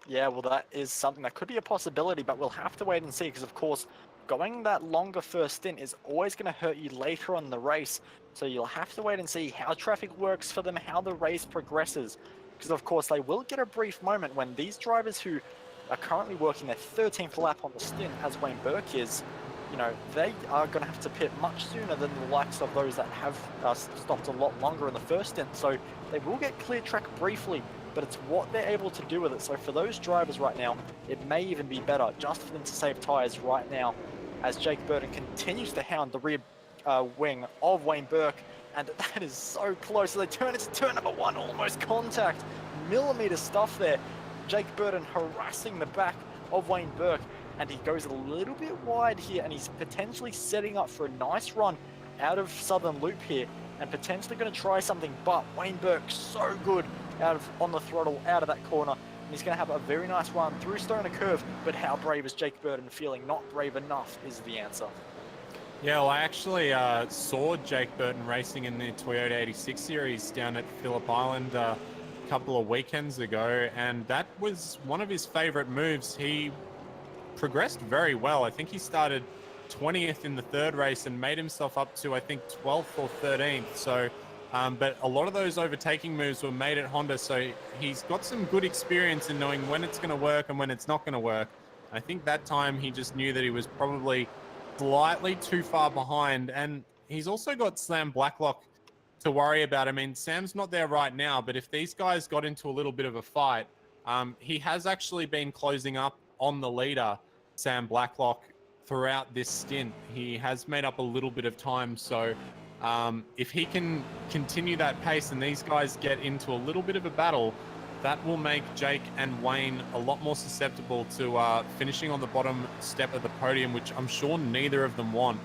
Yeah, well, that is something that could be a possibility, but we'll have to wait and see because, of course, going that longer first stint is always going to hurt you later on in the race. So you'll have to wait and see how traffic works for them, how the race progresses. Because, of course, they will get a brief moment when these drivers who are currently working their 13th lap on the stint, as Wayne Burke is, they are going to have to pit much sooner than the likes of those that have stopped a lot longer in the first stint. So they will get clear track briefly, but it's what they're able to do with it. So for those drivers right now, it may even be better just for them to save tyres right now, as Jake Burton continues to hound the rear wing of Wayne Burke, and that is so close. So they turn into turn number 1, almost contact, millimeter stuff there. Jake Burton harassing the back of Wayne Burke, and he goes a little bit wide here, and he's potentially setting up for a nice run out of Southern Loop here, and potentially going to try something. But Wayne Burke so good on the throttle out of that corner, and he's going to have a very nice run through Stoner Curve. But how brave is Jake Burton feeling? Not brave enough is the answer.
Yeah, well, I actually saw Jake Burton racing in the Toyota 86 series down at Phillip Island a couple of weekends ago, and that was one of his favorite moves. He progressed very well. I think he started 20th in the third race and made himself up to, I think, 12th or 13th. So, but a lot of those overtaking moves were made at Honda. So he's got some good experience in knowing when it's going to work and when it's not going to work. I think that time he just knew that he was probably slightly too far behind. And he's also got Sam Blacklock to worry about. I mean, Sam's not there right now, but if these guys got into a little bit of a fight, he has actually been closing up on the leader, Sam Blacklock, throughout this stint. He has made up a little bit of time. So if he can continue that pace and these guys get into a little bit of a battle, that will make Jake and Wayne a lot more susceptible to finishing on the bottom step of the podium, which I'm sure neither of them want.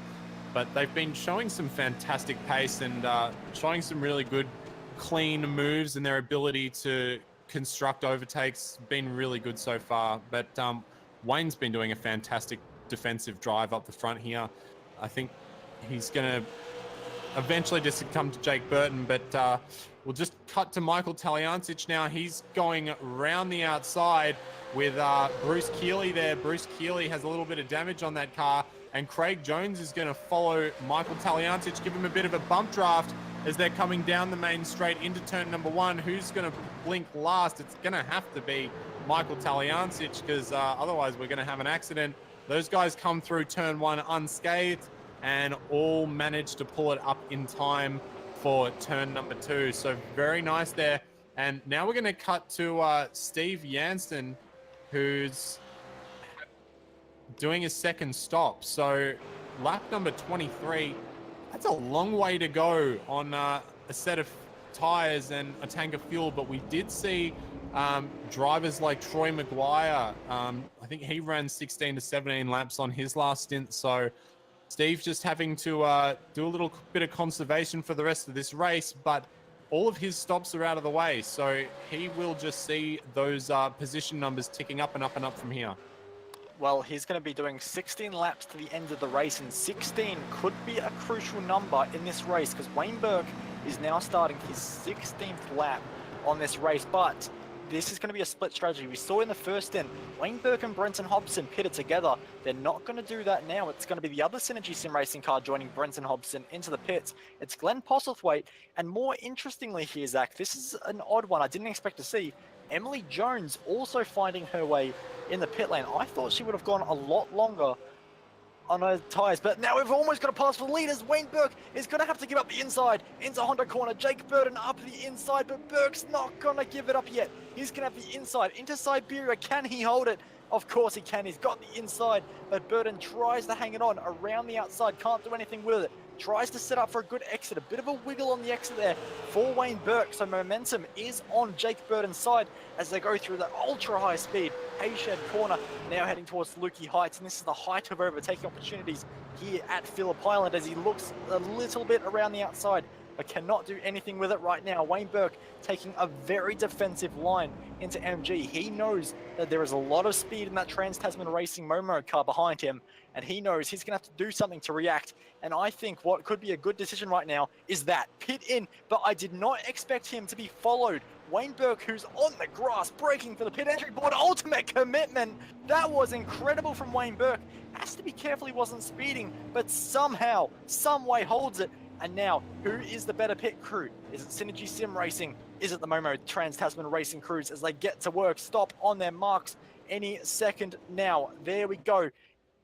But they've been showing some fantastic pace and showing some really good, clean moves, and their ability to construct overtakes been really good so far. But Wayne's been doing a fantastic defensive drive up the front here. I think he's going to eventually just come to Jake Burton, but we'll just cut to Michael Taliancic now. He's going around the outside with Bruce Keeley there. Bruce Keeley has a little bit of damage on that car, and Craig Jones is going to follow Michael Taliancic, give him a bit of a bump draft as they're coming down the main straight into turn number 1. Who's going to blink last? It's going to have to be Michael Taliancic, because otherwise we're going to have an accident. Those guys come through turn 1 unscathed and all managed to pull it up in time for turn number 2. So very nice there. And now we're going to cut to Steve Yanston, who's doing his second stop. So lap number 23, that's a long way to go on a set of tires and a tank of fuel. But we did see drivers like Troy Maguire. I think he ran 16 to 17 laps on his last stint. So Steve's just having to do a little bit of conservation for the rest of this race, but all of his stops are out of the way. So he will just see those position numbers ticking up and up and up from here.
Well, he's going to be doing 16 laps to the end of the race, and 16 could be a crucial number in this race because Wayne Burke is now starting his 16th lap on this race. But this is going to be a split strategy. We saw in the first stint, Wayne Burke and Brenton Hobson pitted together. They're not going to do that now. It's going to be the other Synergy Sim Racing car joining Brenton Hobson into the pits. It's Glenn Postlethwaite, and more interestingly here, Zach, this is an odd one I didn't expect to see. Emily Jones also finding her way in the pit lane. I thought she would have gone a lot longer on our tyres, but now we've almost got a pass for the leaders. Wayne Burke is going to have to give up the inside into Honda corner. Jake Burton up the inside, but Burke's not going to give it up yet. He's going to have the inside into Siberia. Can he hold it? Of course he can. He's got the inside, but Burton tries to hang it on around the outside. Can't do anything with it. Tries to set up for a good exit. A bit of a wiggle on the exit there for Wayne Burke. So momentum is on Jake Burton's side as they go through the ultra high speed Hayshed corner, now heading towards Lukey Heights. And this is the height of overtaking opportunities here at Phillip Island as he looks a little bit around the outside, but cannot do anything with it right now. Wayne Burke taking a very defensive line into MG. He knows that there is a lot of speed in that Trans-Tasman Racing Momo car behind him, and he knows he's going to have to do something to react. And I think what could be a good decision right now is that pit in, but I did not expect him to be followed. Wayne Burke, who's on the grass, braking for the pit entry board, ultimate commitment. That was incredible from Wayne Burke. Has to be careful he wasn't speeding, but somehow, some way holds it. And now, who is the better pit crew? Is it Synergy Sim Racing? Is it the Momo Trans-Tasman Racing crews as they get to work? Stop on their marks any second now. There we go.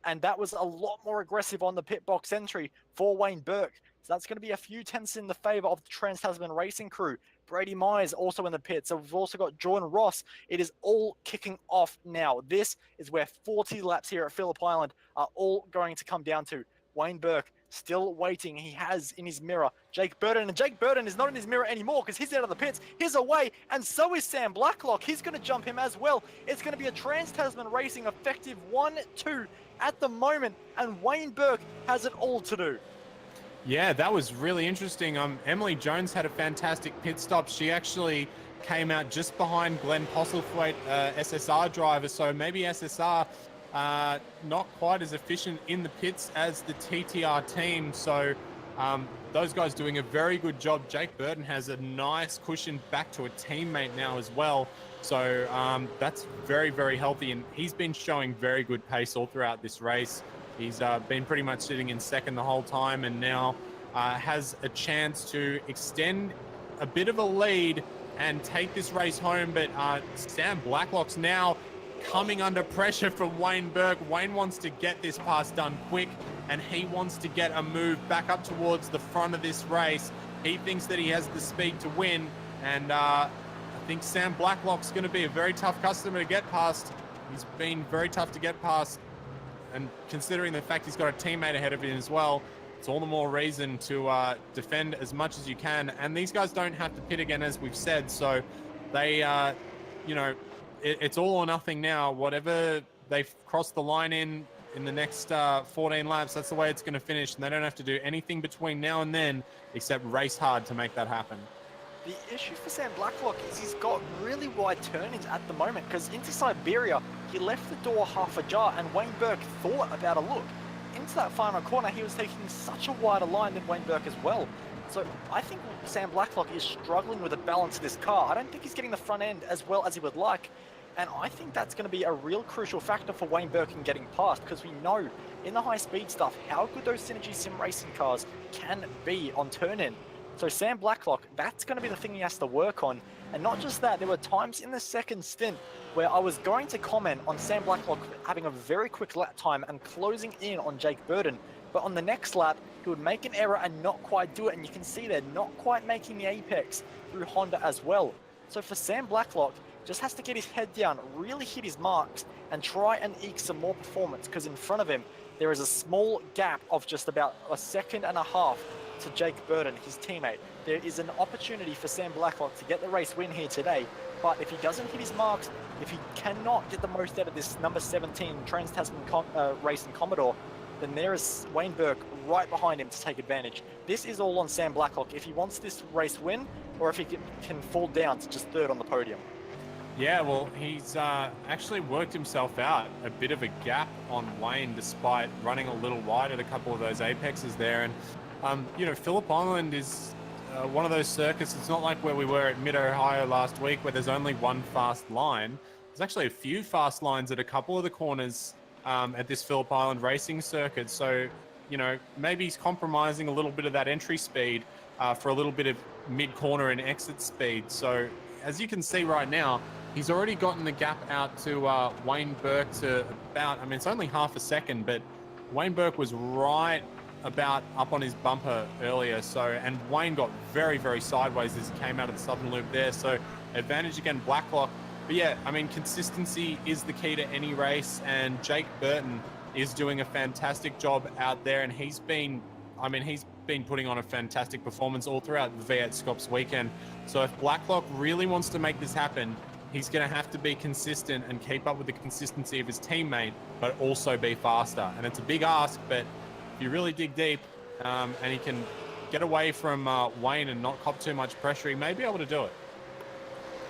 And that was a lot more aggressive on the pit box entry for Wayne Burke. So that's going to be a few tenths in the favor of the Trans-Tasman Racing crew. Brady Myers also in the pit. So we've also got Jordan Ross. It is all kicking off now. This is where 40 laps here at Phillip Island are all going to come down to. Wayne Burke still waiting. He has in his mirror Jake Burton, and Jake Burton is not in his mirror anymore because he's out of the pits. He's away, and so is Sam Blacklock. He's going to jump him as well. It's going to be a Trans-Tasman Racing effective 1-2 at the moment, and Wayne Burke has it all to do.
Yeah, that was really interesting. Emily Jones had a fantastic pit stop. She actually came out just behind Glenn Postlethwaite, SSR driver, so maybe SSR not quite as efficient in the pits as the TTR team. So those guys doing a very good job. Jake Burton has a nice cushion back to a teammate now as well. So that's very, very healthy. And he's been showing very good pace all throughout this race. He's been pretty much sitting in second the whole time and now has a chance to extend a bit of a lead and take this race home. But Sam Blacklock's now coming under pressure from Wayne Burke. Wayne wants to get this pass done quick, and he wants to get a move back up towards the front of this race. He thinks that he has the speed to win, and I think Sam Blacklock's going to be a very tough customer to get past. He's been very tough to get past, and considering the fact he's got a teammate ahead of him as well, it's all the more reason to defend as much as you can. And these guys don't have to pit again, as we've said, so they, you know, it's all or nothing now. Whatever they've crossed the line in the next 14 laps, that's the way it's going to finish, and they don't have to do anything between now and then except race hard to make that happen.
The issue for Sam Blacklock is he's got really wide turnings at the moment, because into Siberia, he left the door half ajar, and Wayne Burke thought about a look. Into that final corner, he was taking such a wider line than Wayne Burke as well. So I think Sam Blacklock is struggling with the balance of this car. I don't think he's getting the front end as well as he would like. And I think that's going to be a real crucial factor for Wayne Burke in getting past, because we know in the high speed stuff how good those Synergy Sim Racing cars can be on turn-in. So Sam Blacklock, that's going to be the thing he has to work on. And not just that, there were times in the second stint where I was going to comment on Sam Blacklock having a very quick lap time and closing in on Jake Burton. But on the next lap, he would make an error and not quite do it. And you can see they're not quite making the apex through Honda as well. So for Sam Blacklock, just has to get his head down, really hit his marks, and try and eke some more performance, because in front of him, there is a small gap of just about a second and a half to Jake Burton, his teammate. There is an opportunity for Sam Blacklock to get the race win here today, but if he doesn't hit his marks, if he cannot get the most out of this number 17 Trans-Tasman Racing Commodore, then there is Wayne Burke right behind him to take advantage. This is all on Sam Blacklock if he wants this race win, or if he can fall down to just third on the podium.
Yeah, well, he's actually worked himself out a bit of a gap on Wayne, despite running a little wide at a couple of those apexes there. And, you know, Phillip Island is one of those circuits. It's not like where we were at Mid-Ohio last week, where there's only one fast line. There's actually a few fast lines at a couple of the corners at this Phillip Island racing circuit. So, you know, maybe he's compromising a little bit of that entry speed for a little bit of mid-corner and exit speed. So, as you can see right now, he's already gotten the gap out to Wayne Burke to about, I mean, it's only half a second, but Wayne Burke was right about up on his bumper earlier, so, and Wayne got very, very sideways as he came out of the southern loop there, so advantage again Blacklock. But yeah, I mean, consistency is the key to any race, and Jake Burton is doing a fantastic job out there, and he's been putting on a fantastic performance all throughout the V8 Scops weekend. So if Blacklock really wants to make this happen, he's going to have to be consistent and keep up with the consistency of his teammate, but also be faster. And it's a big ask, but if you really dig deep and he can get away from Wayne and not cop too much pressure, he may be able to do it.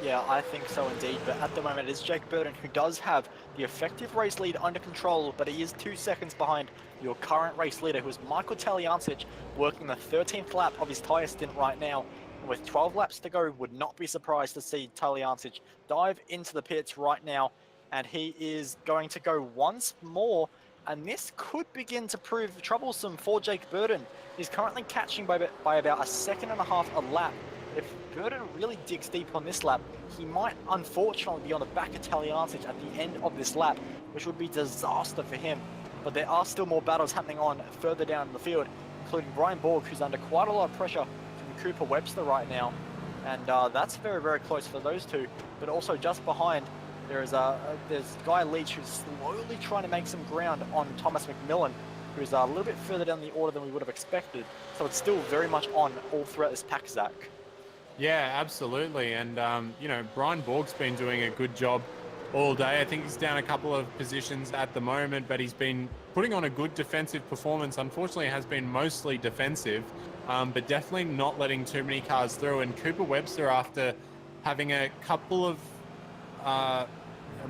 Yeah, I think so indeed, but at the moment it is Jake Burton who does have the effective race lead under control, but he is 2 seconds behind your current race leader, who is Michael Taliancic, working the 13th lap of his tyre stint right now. And with 12 laps to go, would not be surprised to see Taliancic dive into the pits right now, and he is going to go once more, and this could begin to prove troublesome for Jake Burton. He's currently catching by about 1.5 seconds a lap. If Burton really digs deep on this lap, he might unfortunately be on the back of Taliancic at the end of this lap, which would be disaster for him. But there are still more battles happening on further down in the field, including Brian Borg, who's under quite a lot of pressure from Cooper Webster right now. And that's very, very close for those two. But also just behind, there's Guy Leach, who's slowly trying to make some ground on Thomas McMillan, who's a little bit further down the order than we would have expected. So it's still very much on all throughout this pack, Zach.
Yeah, absolutely. And, Brian Borg's been doing a good job all day. I think he's down a couple of positions at the moment, but he's been putting on a good defensive performance. Unfortunately, it has been mostly defensive, but definitely not letting too many cars through. And Cooper Webster, after having a couple of,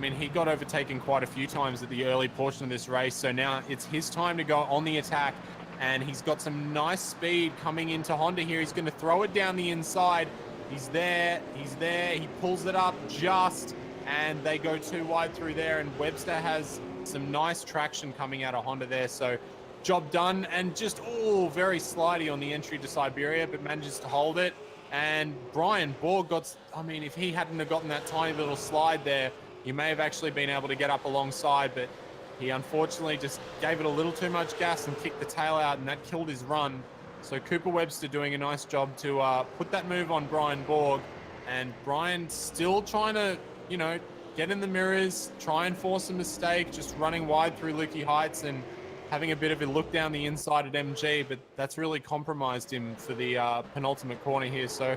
he got overtaken quite a few times at the early portion of this race. So now it's his time to go on the attack. And he's got some nice speed coming into Honda here. He's going to throw it down the inside. He's there. He pulls it up just, and they go too wide through there. And Webster has some nice traction coming out of Honda there. So job done. And just, very slidey on the entry to Siberia, but manages to hold it. And Brian Borg if he hadn't have gotten that tiny little slide there, he may have actually been able to get up alongside, but he unfortunately just gave it a little too much gas and kicked the tail out, and that killed his run. So Cooper Webster doing a nice job to put that move on Brian Borg, and Brian still trying to, get in the mirrors, try and force a mistake, just running wide through Lukey Heights and having a bit of a look down the inside at MG, but that's really compromised him for the penultimate corner here. So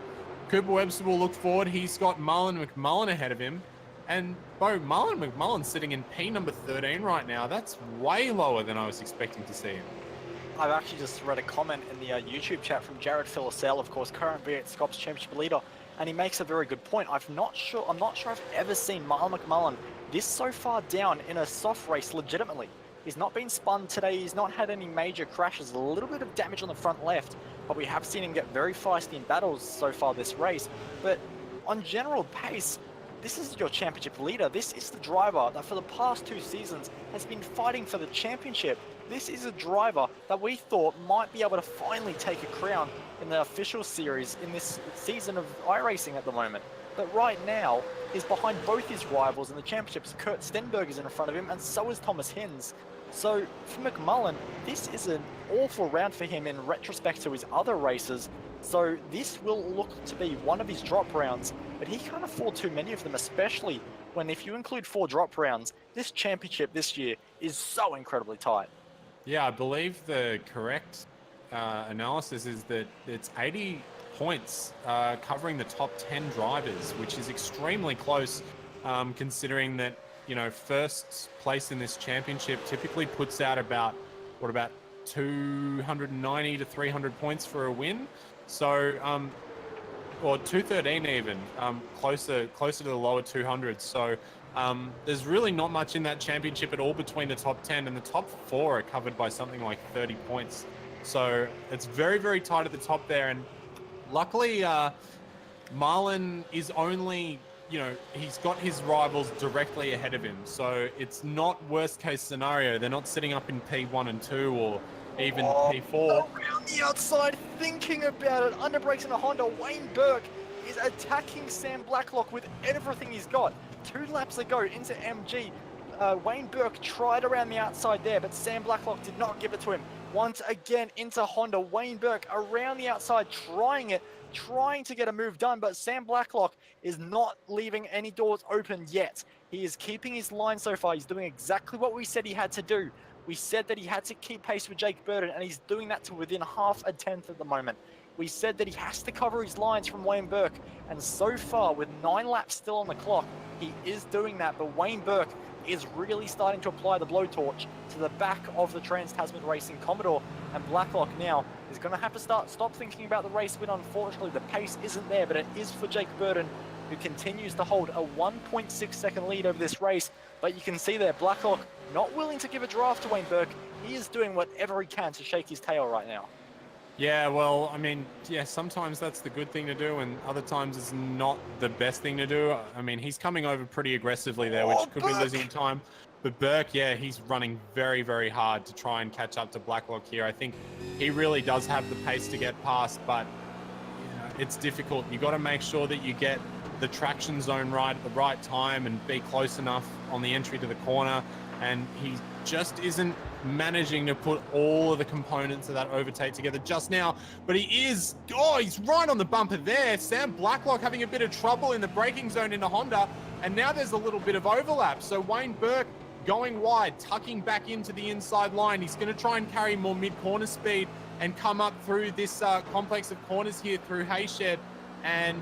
Cooper Webster will look forward. He's got Marlon McMullen ahead of him. And Marlon McMullen's sitting in P number 13 right now. That's way lower than I was expecting to see him.
I've actually just read a comment in the YouTube chat from Jared Phillip, of course, current V8 Scops Championship leader, and he makes a very good point. I'm not sure I've ever seen Marlon McMullen this so far down in a soft race legitimately. He's not been spun today. He's not had any major crashes. A little bit of damage on the front left, but we have seen him get very feisty in battles so far this race. But on general pace, this is your championship leader. This is the driver that for the past 2 seasons has been fighting for the championship. This is a driver that we thought might be able to finally take a crown in the official series in this season of iRacing at the moment. But right now, he's behind both his rivals in the championships. Kurt Stenberg is in front of him, and so is Thomas Hins. So for McMullen, this is an awful round for him in retrospect to his other races. So this will look to be one of his drop rounds, but he can't afford too many of them, especially when, if you include 4 drop rounds, this championship this year is so incredibly tight.
Yeah, I believe the correct analysis is that it's 80 points covering the top 10 drivers, which is extremely close, considering that, first place in this championship typically puts out about 290 to 300 points for a win. So, or 213 even, closer to the lower 200s. So there's really not much in that championship at all between the top 10, and the top 4 are covered by something like 30 points. So it's very, very tight at the top there. And luckily, Marlon is only, he's got his rivals directly ahead of him. So it's not worst case scenario. They're not sitting up in P1 and 2 or even P4.
Around the outside, thinking about it, under brakes in a Honda, Wayne Burke is attacking Sam Blacklock with everything he's got. 2 laps ago into MG. Wayne Burke tried around the outside there, but Sam Blacklock did not give it to him. Once again into Honda, Wayne Burke around the outside trying to get a move done, but Sam Blacklock is not leaving any doors open yet. He is keeping his line so far. He's doing exactly what we said he had to do. We said that he had to keep pace with Jake Burton, and he's doing that to within half a tenth at the moment. We said that he has to cover his lines from Wayne Burke, and so far, with 9 laps still on the clock, he is doing that, but Wayne Burke is really starting to apply the blowtorch to the back of the Trans-Tasman Racing Commodore, and Blacklock now is going to have to stop thinking about the race win. Unfortunately, the pace isn't there, but it is for Jake Burton, who continues to hold a 1.6 second lead over this race. But you can see there, Blacklock not willing to give a draft to Wayne Burke. He is doing whatever he can to shake his tail right now.
Yeah, well, I mean, yeah, sometimes that's the good thing to do, and other times it's not the best thing to do. I mean, he's coming over pretty aggressively there, which could be losing time. But Burke, yeah, he's running very, very hard to try and catch up to Blacklock here. I think he really does have the pace to get past, but you know, it's difficult. You got to make sure that you get the traction zone right at the right time and be close enough on the entry to the corner. And he just isn't managing to put all of the components of that overtake together just now. But he is, he's right on the bumper there. Sam Blacklock having a bit of trouble in the braking zone into Honda. And now there's a little bit of overlap. So Wayne Burke going wide, tucking back into the inside line. He's going to try and carry more mid-corner speed and come up through this complex of corners here through Hayshed. And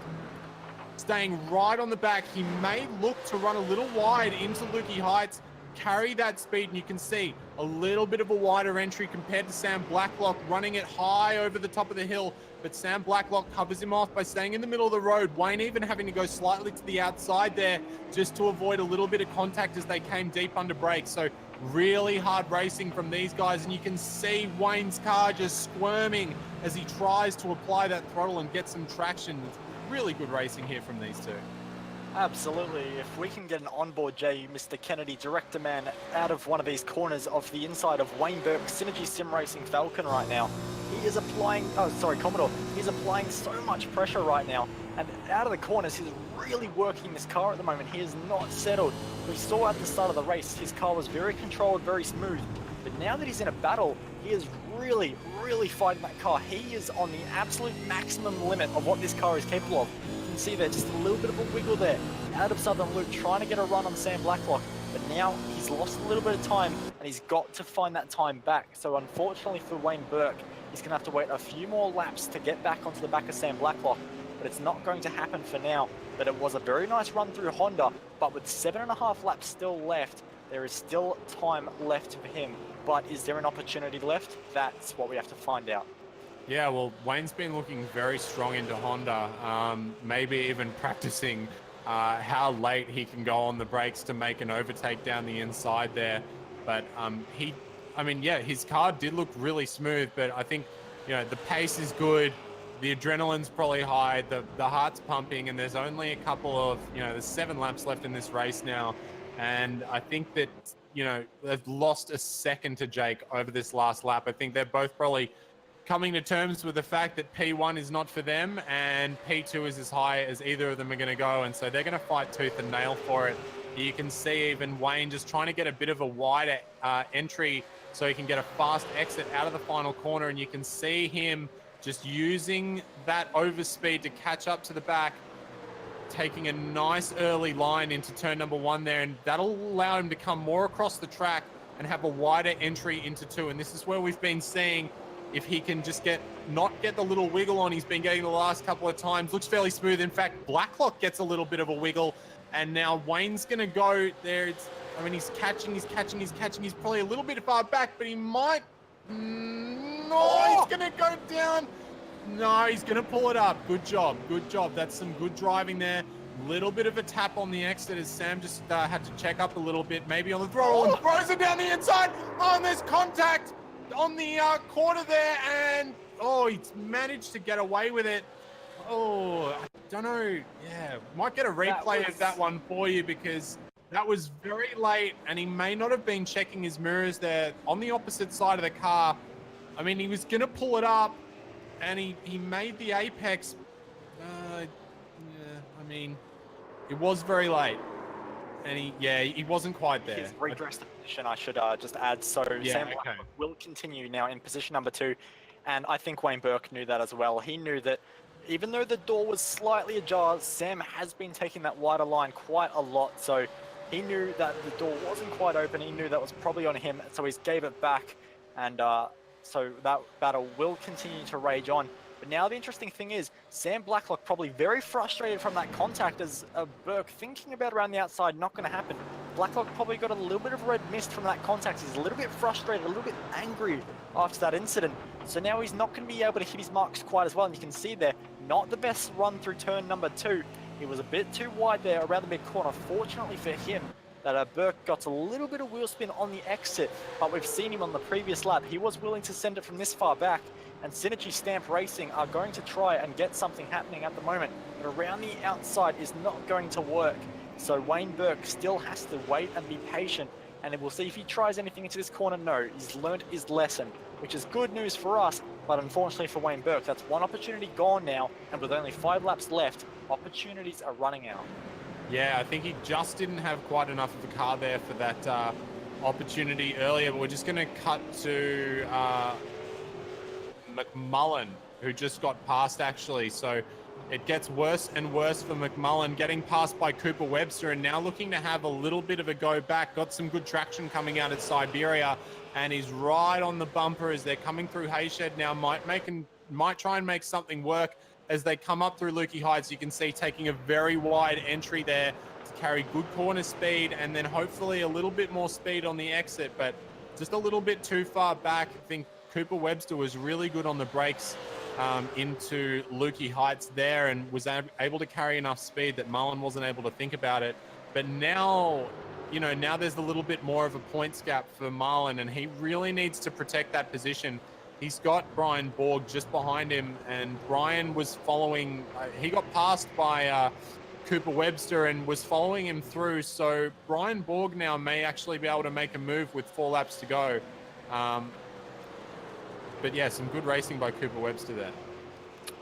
staying right on the back, he may look to run a little wide into Lukey Heights, carry that speed, and you can see a little bit of a wider entry compared to Sam Blacklock, running it high over the top of the hill, but Sam Blacklock covers him off by staying in the middle of the road. Wayne even having to go slightly to the outside there just to avoid a little bit of contact as they came deep under brakes. So really hard racing from these guys, and you can see Wayne's car just squirming as he tries to apply that throttle and get some traction. It's really good racing here from these two.
Absolutely. If we can get an onboard J, Mr. Kennedy, director man, out of one of these corners of the inside of Wayne Burke's Synergy Sim Racing Falcon right now, he is applying, Commodore, he's applying so much pressure right now. And out of the corners, he's really working this car at the moment. He is not settled. We saw at the start of the race, his car was very controlled, very smooth. But now that he's in a battle, he is really, really fighting that car. He is on the absolute maximum limit of what this car is capable of. You can see there, just a little bit of a wiggle there. Out of Southern Loop, trying to get a run on Sam Blacklock. But now he's lost a little bit of time, and he's got to find that time back. So unfortunately for Wayne Burke, he's going to have to wait a few more laps to get back onto the back of Sam Blacklock. But it's not going to happen for now. But it was a very nice run through Honda, but with 7.5 laps still left, there is still time left for him. But is there an opportunity left? That's what we have to find out.
Yeah, well, Wayne's been looking very strong into Honda, maybe even practicing how late he can go on the brakes to make an overtake down the inside there. But his car did look really smooth, but I think, you know, the pace is good. The adrenaline's probably high, the heart's pumping, and there's only a couple of, there's 7 laps left in this race now. And I think that, they've lost a second to Jake over this last lap. I think they're both probably coming to terms with the fact that P1 is not for them and P2 is as high as either of them are going to go. And so they're going to fight tooth and nail for it. You can see even Wayne just trying to get a bit of a wider entry so he can get a fast exit out of the final corner. And you can see him just using that overspeed to catch up to the back, taking a nice early line into turn number 1 there, and that'll allow him to come more across the track and have a wider entry into 2. And this is where we've been seeing if he can just not get the little wiggle on he's been getting the last couple of times. Looks fairly smooth. In fact, Blacklock gets a little bit of a wiggle, and now Wayne's going to go there. He's catching. He's probably a little bit far back, but he might... No, he's going to go down. No, he's going to pull it up. Good job. That's some good driving there. Little bit of a tap on the exit as Sam just had to check up a little bit, maybe on the throttle, and throws it down the inside. Oh, and there's contact on the corner there, and he's managed to get away with it. I don't know. Yeah, might get a replay of that one for you, because that was very late, and he may not have been checking his mirrors there on the opposite side of the car. I mean, he was going to pull it up, and he made the apex. It was very late. And he wasn't quite there.
He's redressed the position, I should just add. So
Yeah,
Sam
okay.
Blacklock will continue now in position number 2. And I think Wayne Burke knew that as well. He knew that even though the door was slightly ajar, Sam has been taking that wider line quite a lot. So he knew that the door wasn't quite open. He knew that was probably on him. So he gave it back. And so that battle will continue to rage on. But now the interesting thing is, Sam Blacklock probably very frustrated from that contact as Burke thinking about around the outside, not going to happen. Blacklock probably got a little bit of red mist from that contact. He's a little bit frustrated, a little bit angry after that incident. So now he's not going to be able to hit his marks quite as well. And you can see there, not the best run through turn number 2. He was a bit too wide there around the mid corner. Fortunately for him, that Burke got a little bit of wheel spin on the exit, but we've seen him on the previous lap. He was willing to send it from this far back, and Synergy Stamp Racing are going to try and get something happening at the moment, but around the outside is not going to work. So Wayne Burke still has to wait and be patient, and we'll see if he tries anything into this corner. No, he's learned his lesson, which is good news for us, but unfortunately for Wayne Burke, that's one opportunity gone now, and with only 5 laps left, opportunities are running out.
Yeah, I think he just didn't have quite enough of a car there for that opportunity earlier, but we're just going to cut to McMullen, who just got past actually. So it gets worse and worse for McMullen, getting passed by Cooper Webster and now looking to have a little bit of a go back. Got some good traction coming out at Siberia, and he's right on the bumper as they're coming through Hayshed now. Might try and make something work as they come up through Lukey Heights. You can see taking a very wide entry there to carry good corner speed and then hopefully a little bit more speed on the exit, but just a little bit too far back. I think Cooper Webster was really good on the brakes into Lukey Heights there and was able to carry enough speed that Mullen wasn't able to think about it. But now, now there's a little bit more of a points gap for Marlon, and he really needs to protect that position. He's got Brian Borg just behind him, and Brian was following, he got passed by Cooper Webster and was following him through. So Brian Borg now may actually be able to make a move with 4 laps to go. But yeah, some good racing by Cooper Webster there.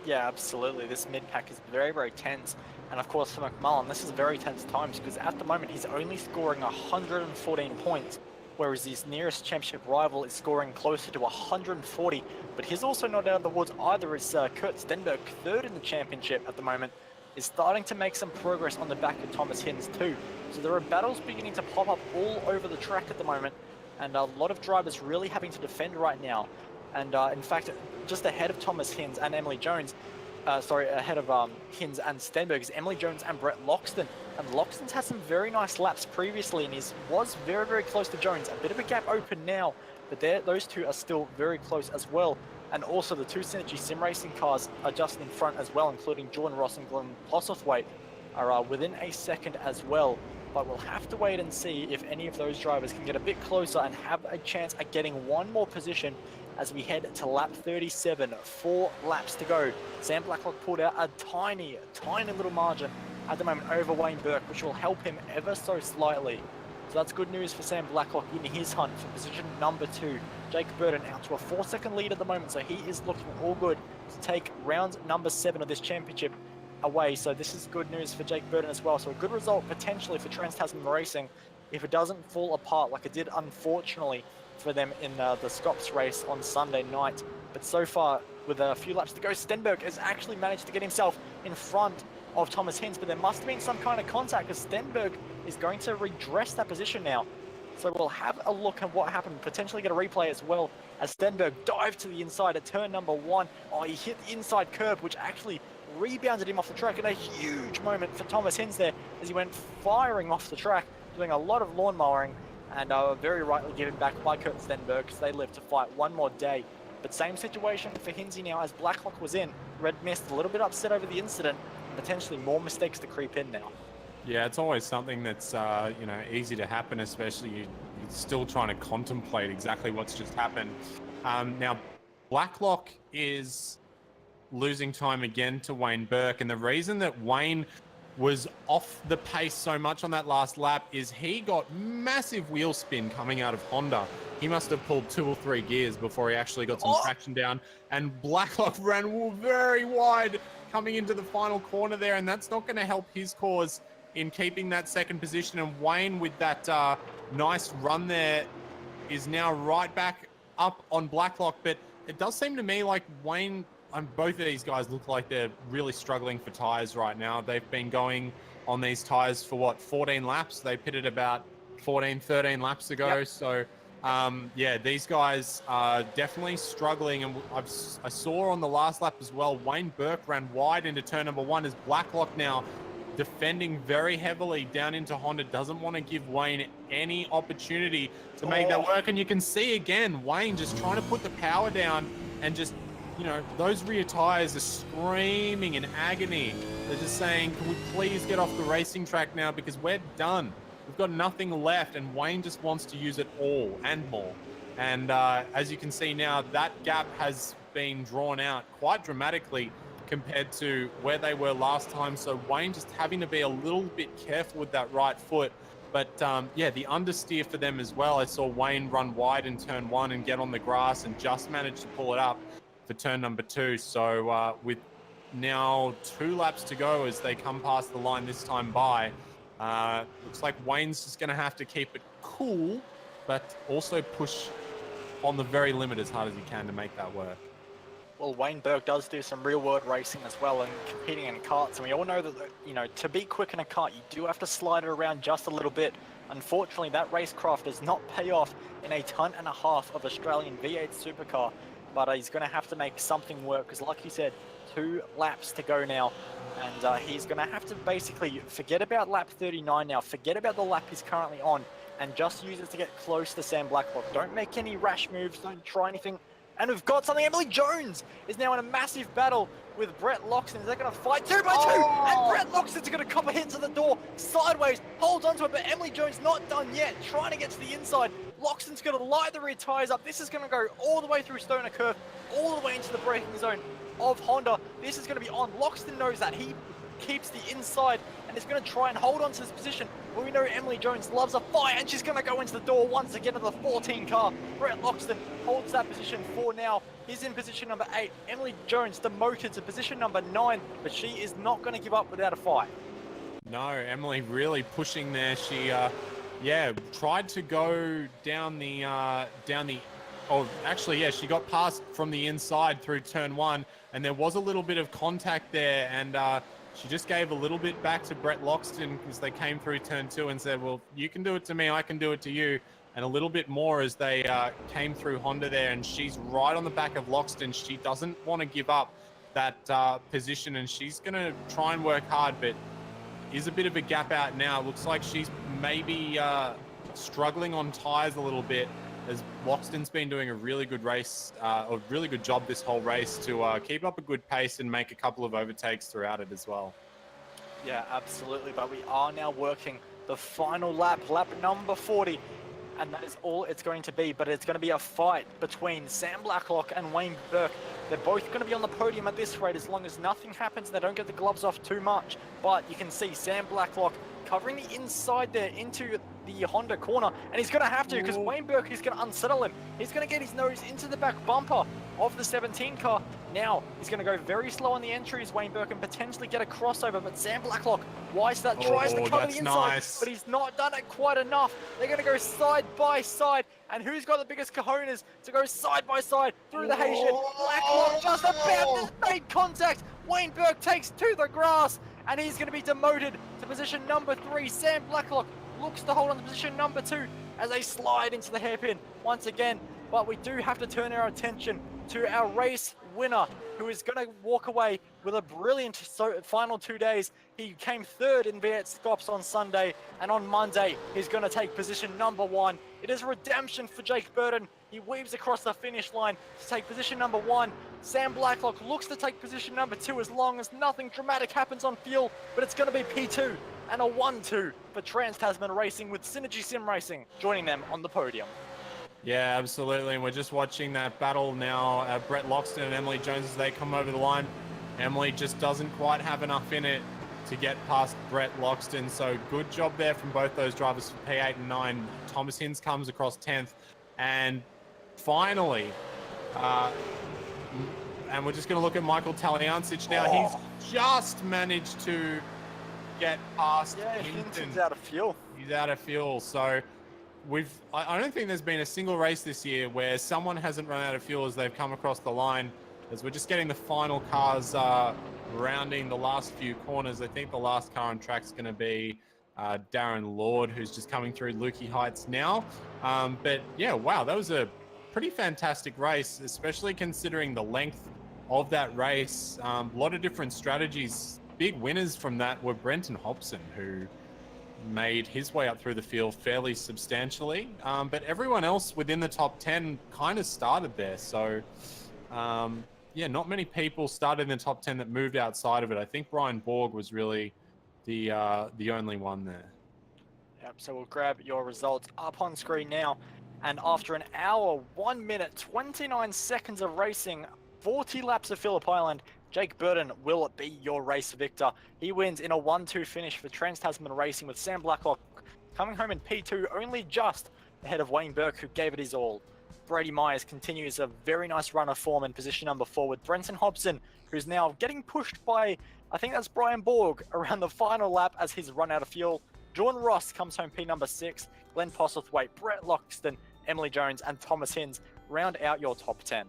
Yeah, absolutely. This mid-pack is very, very tense. And of course for McMullen, this is very tense times because at the moment he's only scoring 114 points. Whereas his nearest championship rival is scoring closer to 140. But he's also not out of the woods either, as Kurt Stenberg, 3rd in the championship at the moment, is starting to make some progress on the back of Thomas Hinz too. So there are battles beginning to pop up all over the track at the moment, and a lot of drivers really having to defend right now. And in fact, just ahead of Thomas Hinz and Emily Jones, ahead of Hinz and Stenberg is Emily Jones and Brett Loxton. And Loxton's had some very nice laps previously and was very, very close to Jones. A bit of a gap open now, but those two are still very close as well. And also the 2 Synergy Sim Racing cars are just in front as well, including Jordan Ross and Glenn Postlethwaite are within a second as well. But we'll have to wait and see if any of those drivers can get a bit closer and have a chance at getting one more position as we head to lap 37, 4 laps to go. Sam Blacklock pulled out a tiny little margin at the moment over Wayne Burke, which will help him ever so slightly. So that's good news for Sam Blacklock in his hunt for position number 2. Jake Burton out to a 4-second lead at the moment, so he is looking all good to take round number 7 of this championship away. So this is good news for Jake Burton as well. So a good result potentially for Trans-Tasman Racing if it doesn't fall apart like it did unfortunately for them in the Scops race on Sunday night. But so far, with a few laps to go, Stenberg has actually managed to get himself in front of Thomas Hinz, but there must have been some kind of contact because Stenberg is going to redress that position now. So we'll have a look at what happened, potentially get a replay as well as Stenberg dived to the inside at turn number 1. Oh, he hit the inside curb, which actually rebounded him off the track, and a huge moment for Thomas Hinz there as he went firing off the track, doing a lot of lawn mowing, and very rightly given back by Kurt Stenberg because they live to fight one more day. But same situation for Hinzy now as Blacklock was in. Red Mist a little bit upset over the incident, potentially more mistakes to creep in now.
Yeah, it's always something that's easy to happen, especially you're still trying to contemplate exactly what's just happened. Now, Blacklock is losing time again to Wayne Burke, and the reason that Wayne was off the pace so much on that last lap is he got massive wheel spin coming out of Honda. He must have pulled 2 or 3 gears before he actually got some traction down, and Blacklock ran very wide coming into the final corner there, and that's not going to help his cause in keeping that second position. And Wayne, with that nice run there, is now right back up on Blacklock. But it does seem to me like Wayne and both of these guys look like they're really struggling for tires right now. They've been going on these tires for what, 14 laps? They pitted about 14, 13 laps ago.
Yep.
So yeah, these guys are definitely struggling. And I saw on the last lap as well, Wayne Burke ran wide into turn number 1 as Blacklock now defending very heavily down into Honda, doesn't want to give Wayne any opportunity to make that work. And you can see again, Wayne just trying to put the power down and just, you know, those rear tires are screaming in agony. They're just saying, can we please get off the racing track now because we're done. We've got nothing left, and Wayne just wants to use it all and more. And as you can see now, that gap has been drawn out quite dramatically compared to where they were last time. So Wayne just having to be a little bit careful with that right foot. But yeah, the understeer for them as well. I saw Wayne run wide in turn 1 and get on the grass and just managed to pull it up for turn number 2. So with now 2 laps to go as they come past the line this time by, looks like Wayne's just going to have to keep it cool, but also push on the very limit as hard as he can to make that work.
Well, Wayne Burke does do some real-world racing as well and competing in karts, and we all know that, you know, to be quick in a kart, you do have to slide it around just a little bit. Unfortunately, that racecraft does not pay off in a ton and a half of Australian V8 Supercar, but he's going to have to make something work because, like you said, 2 laps to go now, and he's going to have to basically forget about lap 39 now, forget about the lap he's currently on, and just use it to get close to Sam Blacklock. Don't make any rash moves, don't try anything. And we've got something. Emily Jones is now in a massive battle with Brett Loxton. They're going to fight 2 by 2. And Brett Loxton's going to cop a hit to the door sideways, holds onto it, but Emily Jones not done yet, trying to get to the inside. Loxton's going to light the rear tires up. This is going to go all the way through Stoner Curve, all the way into the braking zone of Honda. This is going to be on. Loxton knows that. He keeps the inside and is going to try and hold on to this position. But we know Emily Jones loves a fight, and she's going to go into the door once again of the 14 car. Brett Loxton holds that position for now. He's in position number 8. Emily Jones demoted to position number 9, but she is not going to give up without a fight.
No, Emily really pushing there. She, yeah, tried to go down the, oh, actually, yeah, she got past from the inside through turn 1, and there was a little bit of contact there, and she just gave a little bit back to Brett Loxton because they came through turn 2 and said, well, you can do it to me, I can do it to you. And a little bit more as they came through Honda there, and she's right on the back of Loxton. She doesn't want to give up that position, and she's going to try and work hard, but is a bit of a gap out now. It looks like she's maybe struggling on tires a little bit, as Loxton's been doing a really good race, a really good job this whole race to keep up a good pace and make a couple of overtakes throughout it as well.
Yeah, absolutely. But we are now working the final lap, lap number 40. And that is all it's going to be. But it's going to be a fight between Sam Blacklock and Wayne Burke. They're both going to be on the podium at this rate as long as nothing happens and they don't get the gloves off too much. But you can see Sam Blacklock covering the inside there into the Honda corner, and he's going to have to because Wayne Burke is going to unsettle him. He's going to get his nose into the back bumper of the 17 car. Now he's going to go very slow on the entries, Wayne Burke, and potentially get a crossover, but Sam Blacklock, wise that, tries to cover the inside,
nice.
but he's not done it quite enough. They're going to go side by side, and who's got the biggest cojones to go side by side through the hay shed? Blacklock just about to make contact. Wayne Burke takes to the grass, and he's going to be demoted to position number 3. Sam Blacklock looks to hold on to position number 2 as they slide into the hairpin once again. But we do have to turn our attention to our race winner, who is going to walk away with a brilliant final 2 days. He came 3rd in V8 Scops on Sunday, and on Monday he's going to take position number 1. It is redemption for Jake Burton. He weaves across the finish line to take position number 1. Sam Blacklock looks to take position number 2 as long as nothing dramatic happens on fuel, but it's going to be P2 and a 1-2 for Trans-Tasman Racing with Synergy Sim Racing joining them on the podium.
Yeah, absolutely. And we're just watching that battle now. Brett Loxton and Emily Jones as they come over the line. Emily just doesn't quite have enough in it to get past Brett Loxton. So good job there from both those drivers for P8 and 9. Thomas Hinz comes across 10th. And finally, and we're just going to look at Michael Taliancic now. He's just managed to get past
Yeah,
Hinton.
Hinton's out of fuel.
He's out of fuel. So I don't think there's been a single race this year where someone hasn't run out of fuel as they've come across the line. As we're just getting the final cars rounding the last few corners. I think the last car on track is going to be Darren Lord, who's just coming through Lukey Heights now. But yeah, wow, that was a pretty fantastic race, especially considering the length of that race. A lot of different strategies. Big winners from that were Brenton Hobson, who made his way up through the field fairly substantially. But everyone else within the top 10 kind of started there. So yeah, not many people started in the top 10 that moved outside of it. I think Brian Borg was really the only one there.
Yep, so we'll grab your results up on screen now. And after an hour, 1 minute, 29 seconds of racing, 40 laps of Phillip Island, Jake Burton will be your race victor. He wins in a 1-2 finish for Trans-Tasman Racing with Sam Blacklock coming home in P2 only just ahead of Wayne Burke, who gave it his all. Brady Myers continues a very nice run of form in position number 4 with Brenton Hobson, who's now getting pushed by, I think that's Brian Borg, around the final lap as he's run out of fuel. Jordan Ross comes home P number 6, Glenn Postlethwaite, Brett Loxton, Emily Jones, and Thomas Hinds round out your top 10.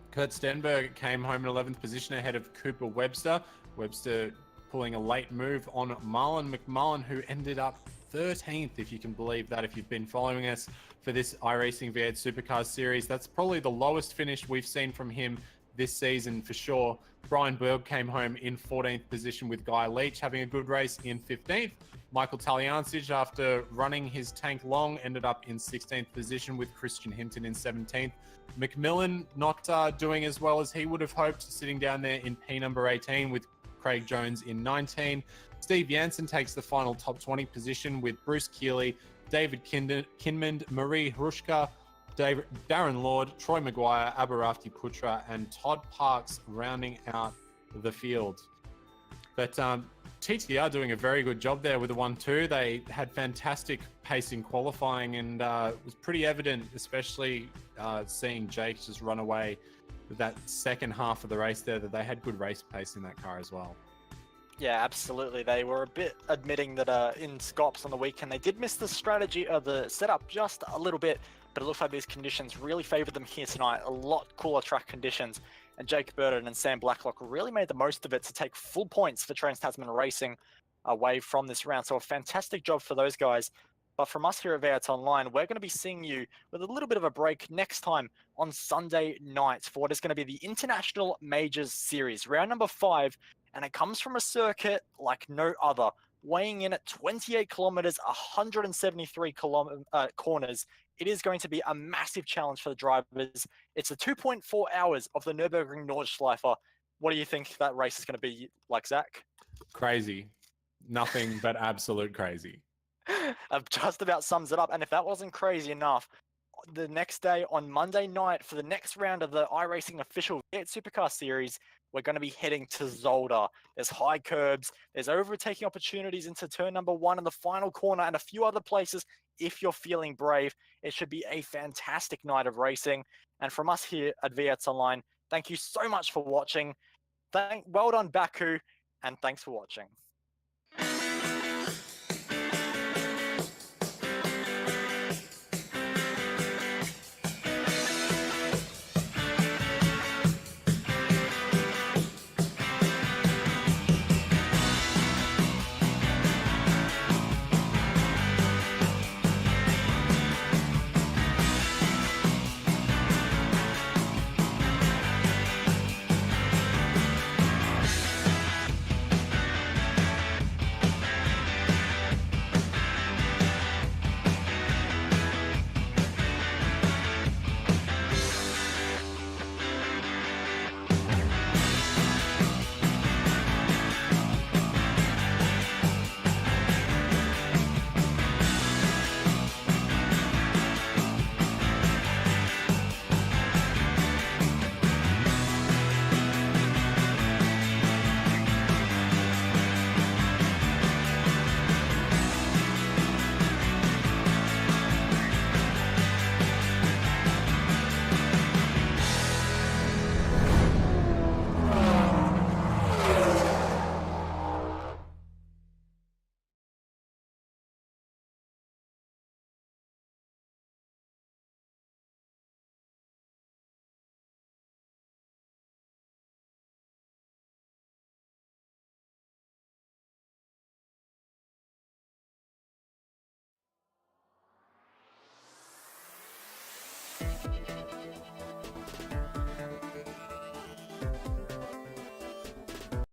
Kurt Stenberg came home in 11th position ahead of Cooper Webster. Webster pulling a late move on Marlon McMullen, who ended up 13th, if you can believe that, if you've been following us for this iRacing V8 Supercars series. That's probably the lowest finish we've seen from him this season for sure. Brian Berg came home in 14th position with Guy Leach having a good race in 15th. Michael Taliancic, after running his tank long, ended up in 16th position with Christian Hinton in 17th. McMillan not doing as well as he would have hoped, sitting down there in P number 18 with Craig Jones in 19. Steve Jansen takes the final top 20 position with Bruce Keeley, David Kinmond, Marie Hrushka, Darren Lord, Troy Maguire, Abarafti Putra, and Todd Parks rounding out the field. But TTR doing a very good job there with the 1-2. They had fantastic pace in qualifying, and it was pretty evident, especially seeing Jake just run away with that second half of the race there, that they had good race pace in that car as well.
Yeah, absolutely. They were a bit admitting that in Scops on the weekend, they did miss the strategy of the setup just a little bit, but it looks like these conditions really favored them here tonight. A lot cooler track conditions, and Jake Burton and Sam Blacklock really made the most of it to take full points for Trans-Tasman Racing away from this round. So a fantastic job for those guys. But from us here at V8 Online, we're going to be seeing you with a little bit of a break next time on Sunday night for what is going to be the International Majors Series, round number 5. And it comes from a circuit like no other, weighing in at 28 kilometers, 173 corners. It is going to be a massive challenge for the drivers. It's the 2.4 hours of the Nürburgring Nordschleife. What do you think that race is going to be like, Zach?
Crazy. Nothing but absolute crazy.
Just about sums it up. And if that wasn't crazy enough, the next day on Monday night for the next round of the iRacing official V8 Supercar series, we're going to be heading to Zolder. There's high curbs, there's overtaking opportunities into turn number 1 in the final corner, and a few other places if you're feeling brave. It should be a fantastic night of racing. And from us here at V8 Online, thank you so much for watching. Well done, Baku, and thanks for watching.